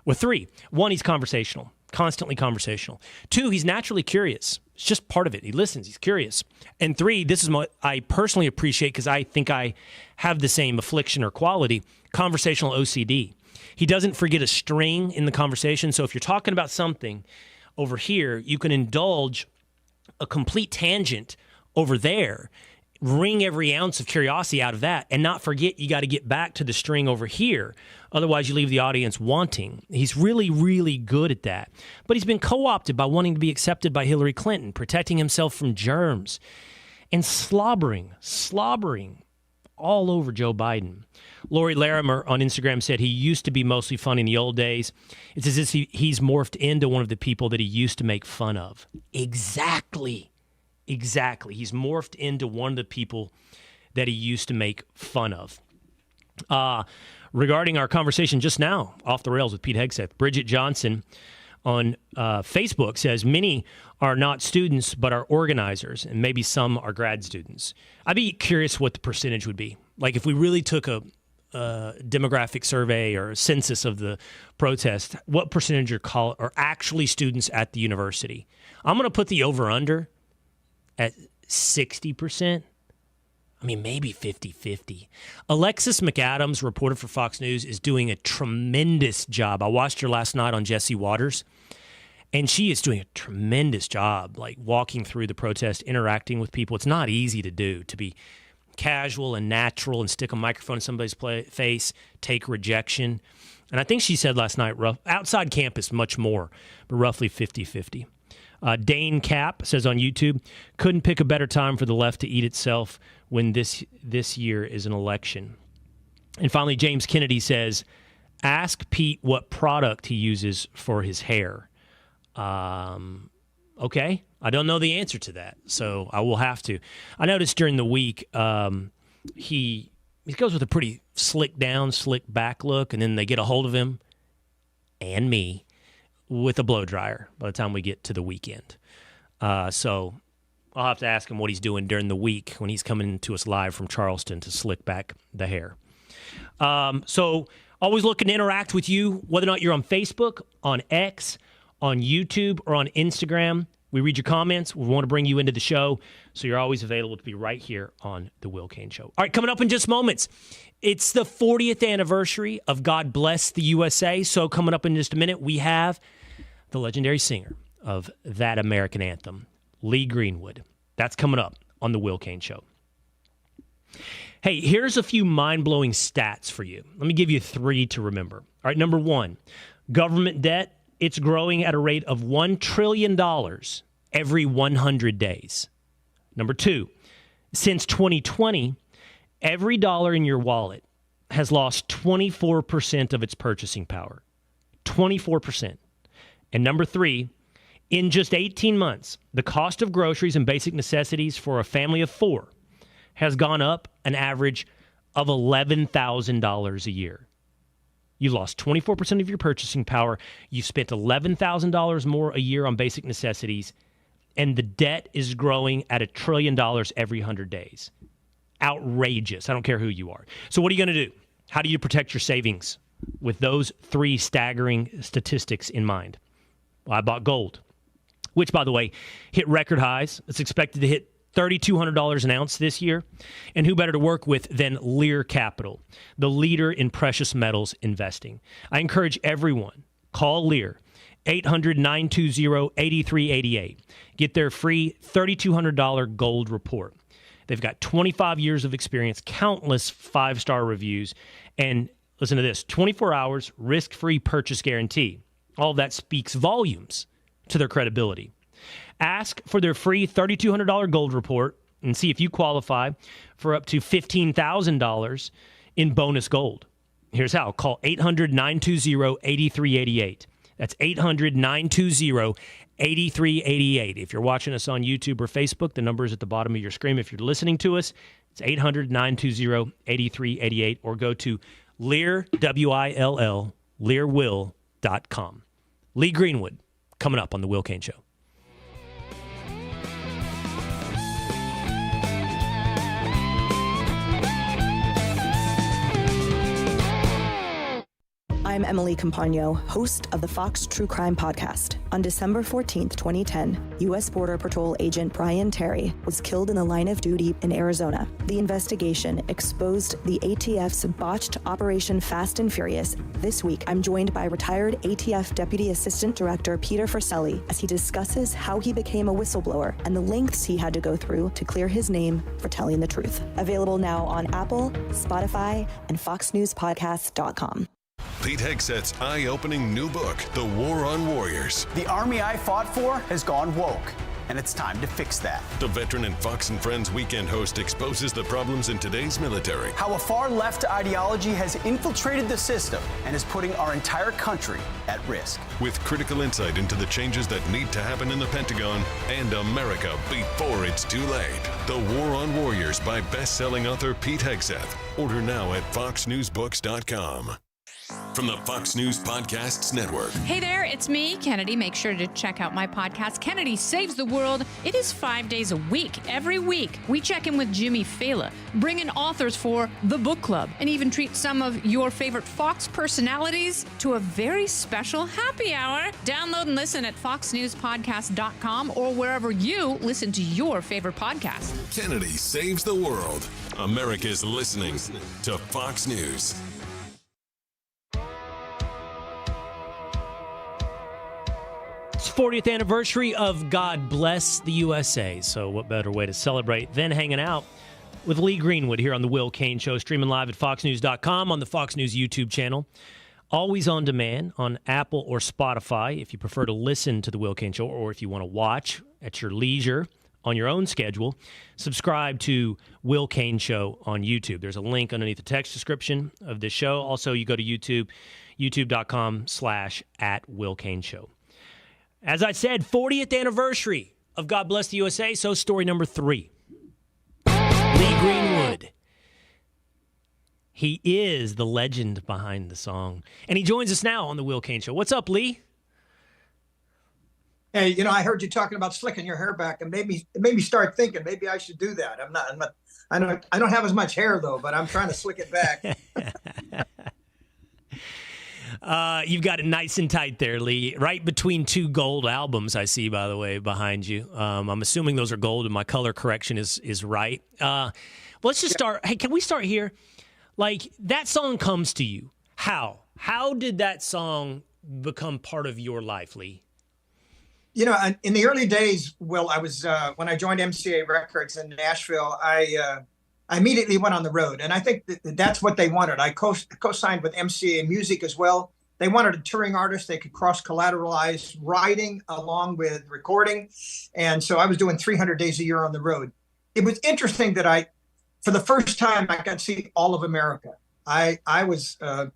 Well, 3. 1, he's conversational, constantly conversational. 2, he's naturally curious. It's just part of it. He listens. He's curious. And 3, this is what I personally appreciate because I think I have the same affliction or quality, conversational OCD. He doesn't forget a string in the conversation. So if you're talking about something over here, you can indulge a complete tangent over there, wring every ounce of curiosity out of that, and not forget you got to get back to the string over here. Otherwise, you leave the audience wanting. He's really, really good at that. But he's been co-opted by wanting to be accepted by Hillary Clinton, protecting himself from germs, and slobbering all over Joe Biden. Lori Larimer on Instagram said he used to be mostly funny in the old days. It's as if he's morphed into one of the people that he used to make fun of. Exactly. He's morphed into one of the people that he used to make fun of. Regarding our conversation just now, off the rails with Pete Hegseth, Bridget Johnson on Facebook says, many are not students but are organizers, and maybe some are grad students. I'd be curious what the percentage would be. Like if we really took a demographic survey or a census of the protest, what percentage are actually students at the university? I'm going to put the over-under at 60%. I mean, maybe 50-50. Alexis McAdams, reporter for Fox News, is doing a tremendous job. I watched her last night on Jesse Waters, and she is doing a tremendous job, like walking through the protest, interacting with people. It's not easy to do, to be casual and natural and stick a microphone in somebody's face, take rejection. And I think she said last night, outside campus, much more, but roughly 50-50. Dane Cap says on YouTube, couldn't pick a better time for the left to eat itself when this year is an election. And finally, James Kennedy says, ask Pete what product he uses for his hair. Okay, I don't know the answer to that, so I will have to. I noticed during the week he goes with a pretty slick down, slick back look, and then they get a hold of him and me with a blow dryer by the time we get to the weekend. So I'll have to ask him what he's doing during the week when he's coming to us live from Charleston to slick back the hair. So always looking to interact with you, whether or not you're on Facebook, on X, on YouTube, or on Instagram. We read your comments. We want to bring you into the show, so you're always available to be right here on The Will Cain Show. All right, coming up in just moments, it's the 40th anniversary of God Bless the USA. So coming up in just a minute, we have the legendary singer of that American anthem, Lee Greenwood. That's coming up on The Will Cain Show. Hey, here's a few mind-blowing stats for you. Let me give you 3 to remember. All right, number 1, government debt. It's growing at a rate of $1 trillion every 100 days. Number 2, since 2020, every dollar in your wallet has lost 24% of its purchasing power. 24%. And number 3, in just 18 months, the cost of groceries and basic necessities for a family of 4 has gone up an average of $11,000 a year. You lost 24% of your purchasing power. You spent $11,000 more a year on basic necessities, and the debt is growing at $1 trillion every 100 days. Outrageous. I don't care who you are. So what are you going to do? How do you protect your savings with those 3 staggering statistics in mind? Well, I bought gold, which, by the way, hit record highs. It's expected to hit $3,200 an ounce this year. And who better to work with than Lear Capital, the leader in precious metals investing. I encourage everyone, call Lear, 800-920-8388. Get their free $3,200 gold report. They've got 25 years of experience, countless 5-star reviews, and listen to this, 24 hours risk-free purchase guarantee. All of that speaks volumes to their credibility. Ask for their free $3,200 gold report and see if you qualify for up to $15,000 in bonus gold. Here's how. Call 800-920-8388. That's 800-920-8388. If you're watching us on YouTube or Facebook, the number is at the bottom of your screen. If you're listening to us, it's 800-920-8388, or go to Lear, W-I-L-L, learwill.com. Lee Greenwood, coming up on The Will Cain Show. I'm Emily Campagno, host of the Fox True Crime Podcast. On December 14th, 2010, U.S. Border Patrol agent Brian Terry was killed in the line of duty in Arizona. The investigation exposed the ATF's botched Operation Fast and Furious. This week, I'm joined by retired ATF Deputy Assistant Director Peter Furcelli as he discusses how he became a whistleblower and the lengths he had to go through to clear his name for telling the truth. Available now on Apple, Spotify, and FoxNewsPodcast.com. Pete Hegseth's eye-opening new book, The War on Warriors. The army I fought for has gone woke, and it's time to fix that. The veteran and Fox and Friends weekend host exposes the problems in today's military. How a far-left ideology has infiltrated the system and is putting our entire country at risk. With critical insight into the changes that need to happen in the Pentagon and America before it's too late. The War on Warriors by best-selling author Pete Hegseth. Order now at foxnewsbooks.com. From the Fox News Podcasts Network. Hey there, it's me, Kennedy. Make sure to check out my podcast, Kennedy Saves the World. It is 5 days a week. Every week, we check in with Jimmy Fallon, bring in authors for the book club, and even treat some of your favorite Fox personalities to a very special happy hour. Download and listen at foxnewspodcast.com or wherever you listen to your favorite podcast. Kennedy Saves the World. America's listening to Fox News. It's 40th anniversary of God Bless the USA. So what better way to celebrate than hanging out with Lee Greenwood here on The Will Cain Show, streaming live at foxnews.com, on the Fox News YouTube channel. Always on demand on Apple or Spotify if you prefer to listen to The Will Cain Show, or if you want to watch at your leisure on your own schedule. Subscribe to Will Cain Show on YouTube. There's a link underneath the text description of this show. Also, you go to YouTube, youtube.com/@WillCainShow. As I said, 40th anniversary of God Bless the USA, so story number 3. Lee Greenwood. He is the legend behind the song. And he joins us now on The Will Cain Show. What's up, Lee? Hey, I heard you talking about slicking your hair back, and it made me start thinking maybe I should do that. I don't have as much hair though, but I'm trying to slick it back. You've got it nice and tight there, Lee. Right between 2 gold albums, I see, by the way, behind you. I'm assuming those are gold, and my color correction is right. Let's just start. Hey, can we start here? Like, that song comes to you. How? How did that song become part of your life, Lee? In the early days, Will, I was when I joined MCA Records in Nashville, I immediately went on the road, and I think that's what they wanted. I co-signed with MCA Music as well. They wanted a touring artist they could cross-collateralize writing along with recording, and so I was doing 300 days a year on the road. It was interesting that for the first time, I got to see all of America. I was I'm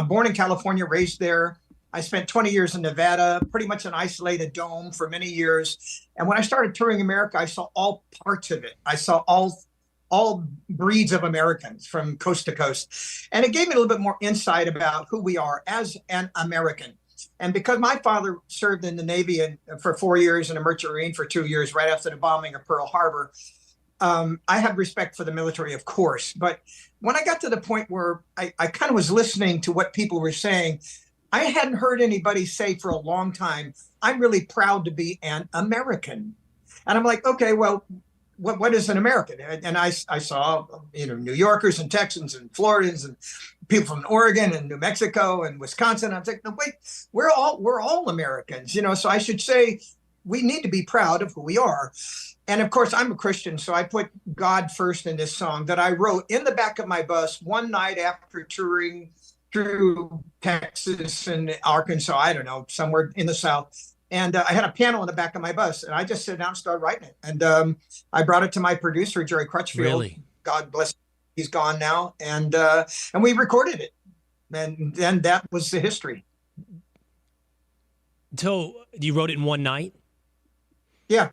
born in California, raised there. I spent 20 years in Nevada, pretty much an isolated dome for many years. And when I started touring America, I saw all parts of it. I saw all breeds of Americans from coast to coast. And it gave me a little bit more insight about who we are as an American. And because my father served in the Navy for 4 years and a Merchant Marine for 2 years, right after the bombing of Pearl Harbor, I have respect for the military, of course. But when I got to the point where I kind of was listening to what people were saying, I hadn't heard anybody say for a long time, I'm really proud to be an American. And I'm like, okay, well, what is an American? And I saw, New Yorkers and Texans and Floridians and people from Oregon and New Mexico and Wisconsin. I was like, no, wait, we're all Americans, So I should say we need to be proud of who we are. And of course, I'm a Christian, so I put God first in this song that I wrote in the back of my bus one night after touring through Texas and Arkansas, I don't know, somewhere in the South. And I had a piano in the back of my bus, and I just sat down and started writing it. And I brought it to my producer, Jerry Crutchfield. Really? God bless him. He's gone now. And we recorded it. And then that was the history. So you wrote it in one night? Yeah.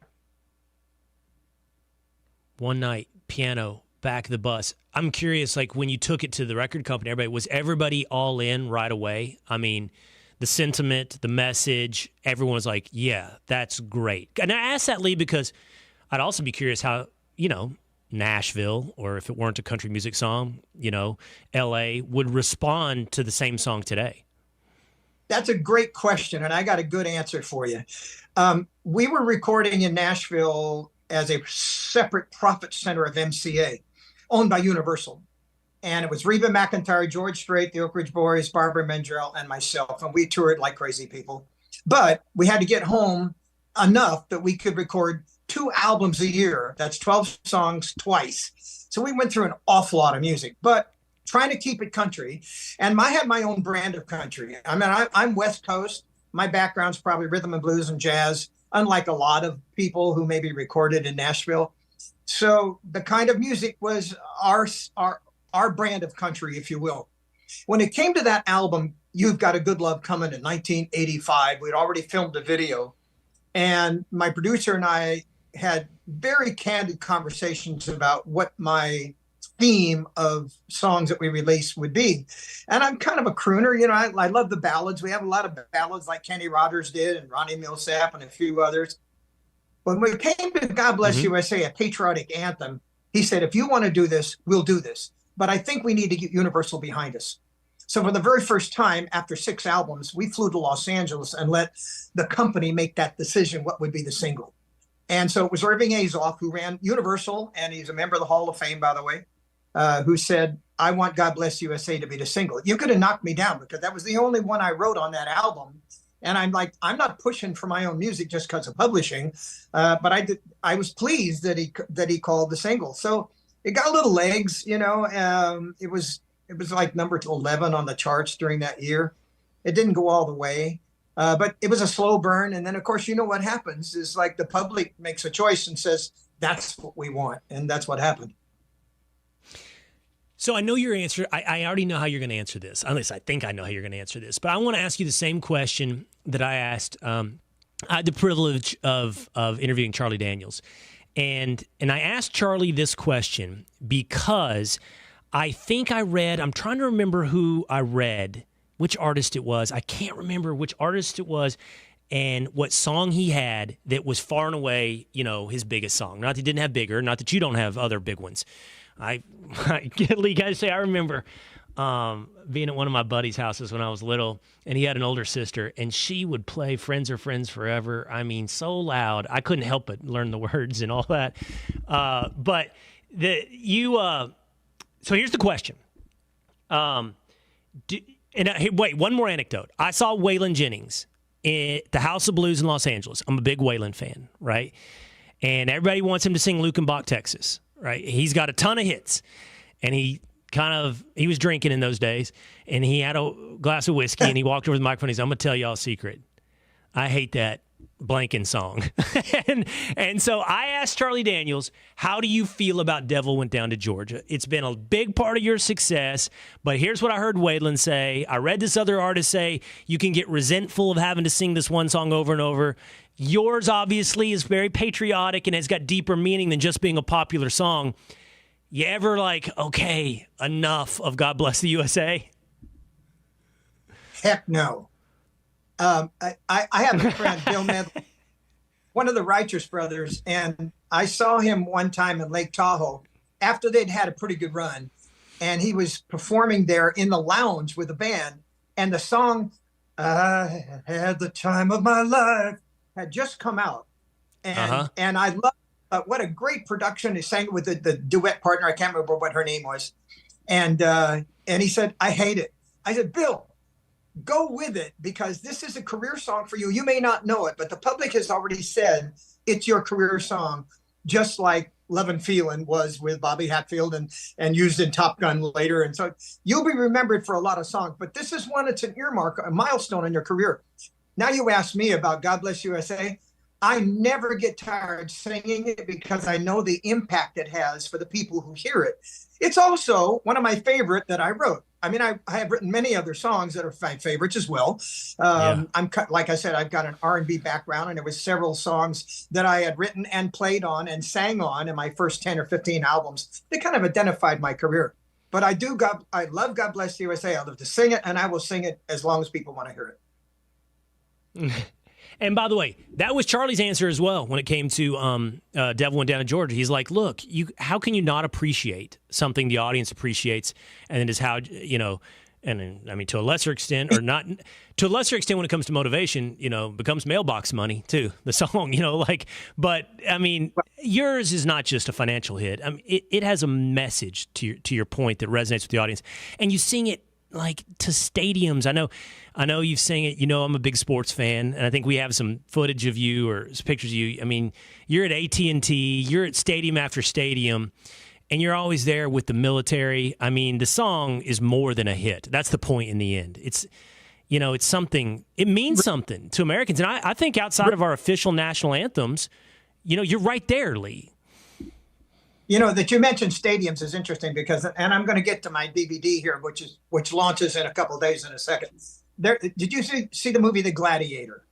One night, piano, back of the bus. I'm curious, like when you took it to the record company, was everybody all in right away? I mean, the sentiment, the message, everyone was like, yeah, that's great. And I asked that, Lee, because I'd also be curious how, Nashville, or if it weren't a country music song, LA would respond to the same song today. That's a great question, and I got a good answer for you. We were recording in Nashville as a separate profit center of MCA, owned by Universal. And it was Reba McEntire, George Strait, the Oak Ridge Boys, Barbara Mandrell, and myself. And we toured like crazy people. But we had to get home enough that we could record 2 albums a year. That's 12 songs twice. So we went through an awful lot of music, but trying to keep it country. And I had my own brand of country. I mean, I'm West Coast. My background's probably rhythm and blues and jazz, unlike a lot of people who maybe recorded in Nashville. So the kind of music was our brand of country, if you will. When it came to that album, You've Got a Good Love Coming in 1985, we'd already filmed a video. And my producer and I had very candid conversations about what my theme of songs that we released would be. And I'm kind of a crooner, I love the ballads. We have a lot of ballads like Kenny Rogers did and Ronnie Millsap and a few others. When we came to God Bless USA, a patriotic anthem, he said, if you want to do this, we'll do this. But I think we need to get Universal behind us. So for the very first time, after 6 albums, we flew to Los Angeles and let the company make that decision, what would be the single. And so it was Irving Azoff, who ran Universal, and he's a member of the Hall of Fame, by the way, who said, I want God Bless USA to be the single. You could have knocked me down because that was the only one I wrote on that album. And I'm like, I'm not pushing for my own music just because of publishing. But I was pleased that he called the single. So it got a little legs, it was like number 11 on the charts during that year. It didn't go all the way, but it was a slow burn. And then, of course, what happens is like the public makes a choice and says, that's what we want. And that's what happened. So I know your answer. I already know how you're going to answer this. At least I think I know how you're going to answer this. But I want to ask you the same question that I asked. I had the privilege of interviewing Charlie Daniels. And I asked Charlie this question because I think I'm trying to remember who I read, which artist it was. I can't remember which artist it was and what song he had that was far and away, his biggest song. Not that he didn't have bigger, not that you don't have other big ones. I gotta say, I remember being at one of my buddy's houses when I was little, and he had an older sister, and she would play Friends Are Friends Forever. I mean, so loud. I couldn't help but learn the words and all that. So here's the question. Wait, one more anecdote. I saw Waylon Jennings at the House of Blues in Los Angeles. I'm a big Waylon fan, right? And everybody wants him to sing Lukenbach, Texas, right? He's got a ton of hits, and he was drinking in those days, and he had a glass of whiskey, and he walked over to the microphone. He's, I'm going to tell y'all a secret. I hate that blanking song. and so I asked Charlie Daniels, how do you feel about Devil Went Down to Georgia? It's been a big part of your success, but here's what I heard Waylon say. I read this other artist say, you can get resentful of having to sing this one song over and over. Yours, obviously, is very patriotic and has got deeper meaning than just being a popular song. You ever okay, enough of God Bless the USA? Heck no. I have a friend, Bill Medley, one of the Righteous Brothers, and I saw him one time in Lake Tahoe after they'd had a pretty good run, and he was performing there in the lounge with a band, and the song, I Had the Time of My Life, had just come out. And I love what a great production. He sang it with the duet partner. I can't remember what her name was. And he said, I hate it. I said, Bill, go with it, because this is a career song for you. You may not know it, but the public has already said it's your career song, just like Love and Feelin' was with Bobby Hatfield and used in Top Gun later. And so you'll be remembered for a lot of songs, but this is one, it's an earmark, a milestone in your career. Now you ask me about God Bless USA. I never get tired singing it because I know the impact it has for the people who hear it. It's also one of my favorite that I wrote. I mean, I have written many other songs that are my favorites as well. Like I said, I've got an R&B background, and there was several songs that I had written and played on and sang on in my first 10 or 15 albums. They kind of identified my career. But I love God Bless the USA. I love to sing it, and I will sing it as long as people want to hear it. And by the way, that was Charlie's answer as well when it came to Devil Went Down to Georgia. He's like, look, how can you not appreciate something the audience appreciates? And then is how, and I mean, to a lesser extent, or not, to a lesser extent when it comes to motivation, becomes mailbox money too, the song, but I mean, yours is not just a financial hit. I mean, it has a message to your point that resonates with the audience, and you sing it like to stadiums. I know you've sang it. I'm a big sports fan, and I think we have some footage of you or some pictures of you. I mean, you're at AT&T, you're at stadium after stadium, and you're always there with the military. I mean, the song is more than a hit. That's the point in the end. It's, it's something. It means something to Americans, and I think outside of our official national anthems, you're right there, Lee. That you mentioned stadiums is interesting because, and I'm going to get to my DVD here, which launches in a couple of days in a second. Did you see the movie The Gladiator?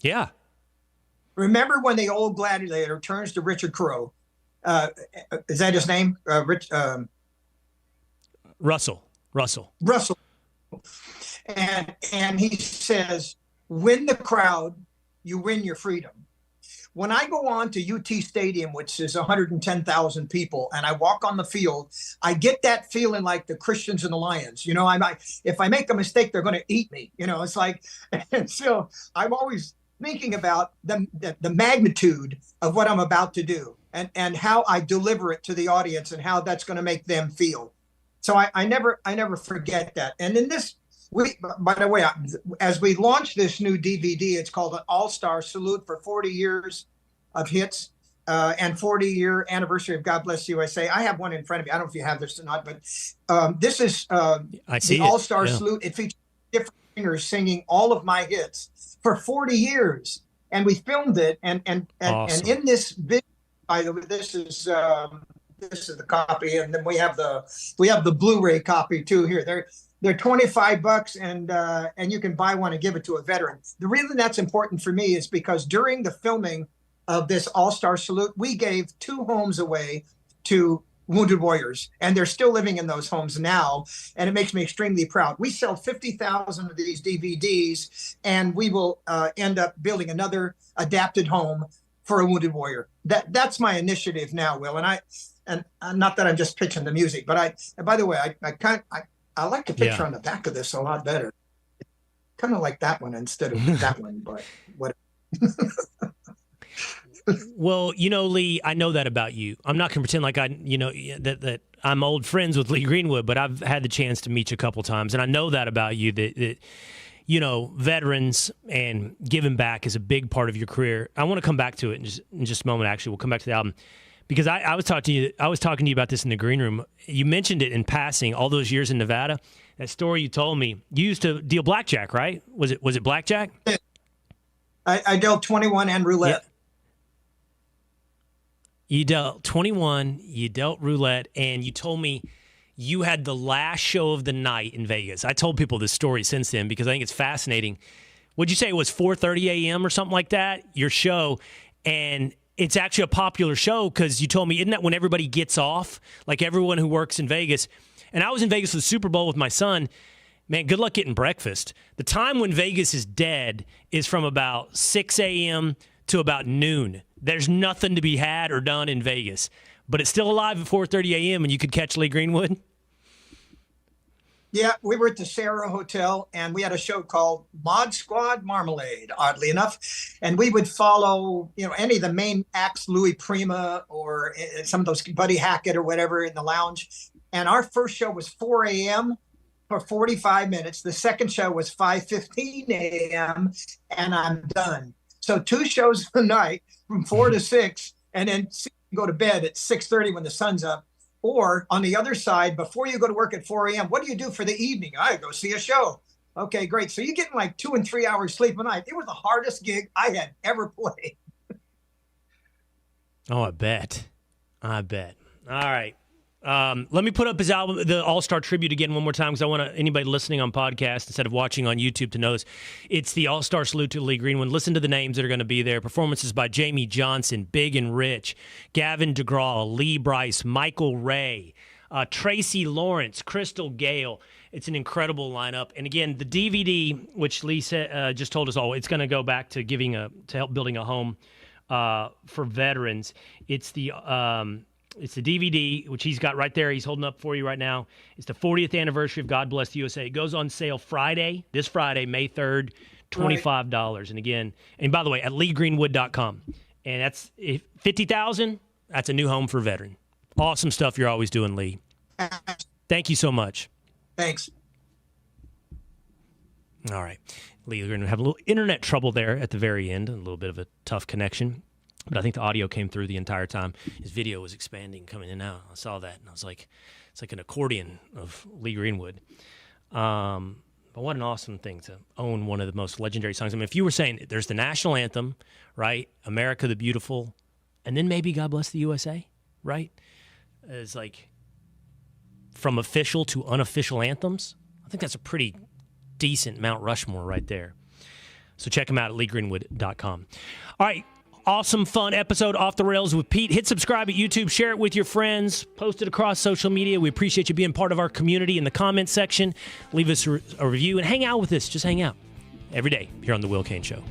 Yeah. Remember when the old gladiator turns to Richard Crowe? Is that his name? Russell. And he says, "Win the crowd, you win your freedom." When I go on to UT Stadium, which is 110,000 people, and I walk on the field, I get that feeling like the Christians and the Lions. If I make a mistake, they're going to eat me. It's like, and so I'm always thinking about the magnitude of what I'm about to do and how I deliver it to the audience and how that's going to make them feel. So I never forget that. And in this, by the way, as we launch this new DVD, it's called an All-Star Salute for 40 years of hits and 40-year anniversary of God Bless USA. I have one in front of me. I don't know if you have this or not, but this is the All-Star Salute. It features different singers singing all of my hits for 40 years. And we filmed it. And awesome. And in this video, by the way, this is the copy. And then we have the Blu-ray copy too here. They're $25 and you can buy one and give it to a veteran. The reason that's important for me is because during the filming of this All-Star Salute, we gave 2 homes away to wounded warriors, and they're still living in those homes now, and it makes me extremely proud. We sell 50,000 of these DVDs, and we will end up building another adapted home for a wounded warrior. That's my initiative now, Will, and not that I'm just pitching the music, but by the way, I like the picture on the back of this a lot better. Kind of like that one instead of that one, but whatever. Well, Lee, I know that about you. I'm not going to pretend like that I'm old friends with Lee Greenwood, but I've had the chance to meet you a couple times, and I know that about you, that veterans and giving back is a big part of your career. I want to come back to it in just a moment, actually. We'll come back to the album. Because I was talking to you about this in the green room. You mentioned it in passing all those years in Nevada. That story you told me. You used to deal blackjack, right? Was it blackjack? I dealt 21 and roulette. Yeah. You dealt 21, you dealt roulette, and you told me you had the last show of the night in Vegas. I told people this story since then because I think it's fascinating. What'd you say it was 4:30 a.m. or something like that, your show? And it's actually a popular show because you told me, isn't that when everybody gets off? Like everyone who works in Vegas. And I was in Vegas for the Super Bowl with my son. Man, good luck getting breakfast. The time when Vegas is dead is from about 6 a.m. to about noon. There's nothing to be had or done in Vegas. But it's still alive at 4:30 a.m. and you could catch Lee Greenwood? Yeah, we were at the Sarah Hotel, and we had a show called Mod Squad Marmalade, oddly enough. And we would follow, any of the main acts, Louis Prima or some of those Buddy Hackett or whatever in the lounge. And our first show was 4 a.m. for 45 minutes. The second show was 5:15 a.m. and I'm done. So 2 shows a night from 4 to 6, and then go to bed at 6:30 when the sun's up. Or on the other side, before you go to work at 4 a.m., what do you do for the evening? I go see a show. Okay, great. So you're getting like 2 and 3 hours sleep a night. It was the hardest gig I had ever played. Oh, I bet. All right. Let me put up his album, the All-Star Tribute, again one more time, because I want anybody listening on podcast instead of watching on YouTube to know this. It's the All-Star Salute to Lee Greenwood. Listen to the names that are going to be there. Performances by Jamie Johnson, Big and Rich, Gavin DeGraw, Lee Bryce, Michael Ray, Tracy Lawrence, Crystal Gale. It's an incredible lineup. And again, the DVD, which Lee just told us all, it's going to go back to to help building a home for veterans. It's the DVD, which he's got right there. He's holding up for you right now. It's the 40th anniversary of God Bless the USA. It goes on sale this Friday, May 3rd, $25. And again, and by the way, at leegreenwood.com. And that's $50,000. That's a new home for a veteran. Awesome stuff you're always doing, Lee. Thank you so much. Thanks. All right. Lee, we're going to have a little internet trouble there at the very end, a little bit of a tough connection. But I think the audio came through the entire time. His video was expanding, coming in and out. I saw that, and I was like, it's like an accordion of Lee Greenwood. But what an awesome thing to own one of the most legendary songs. I mean, if you were saying there's the national anthem, right? America the Beautiful, and then maybe God Bless the USA, right? It's like from official to unofficial anthems. I think that's a pretty decent Mount Rushmore right there. So check him out at leegreenwood.com. All right. Awesome, fun episode, Off the Rails with Pete. Hit subscribe at YouTube. Share it with your friends. Post it across social media. We appreciate you being part of our community in the comments section. Leave us a review and hang out with us. Just hang out every day here on The Will Cain Show.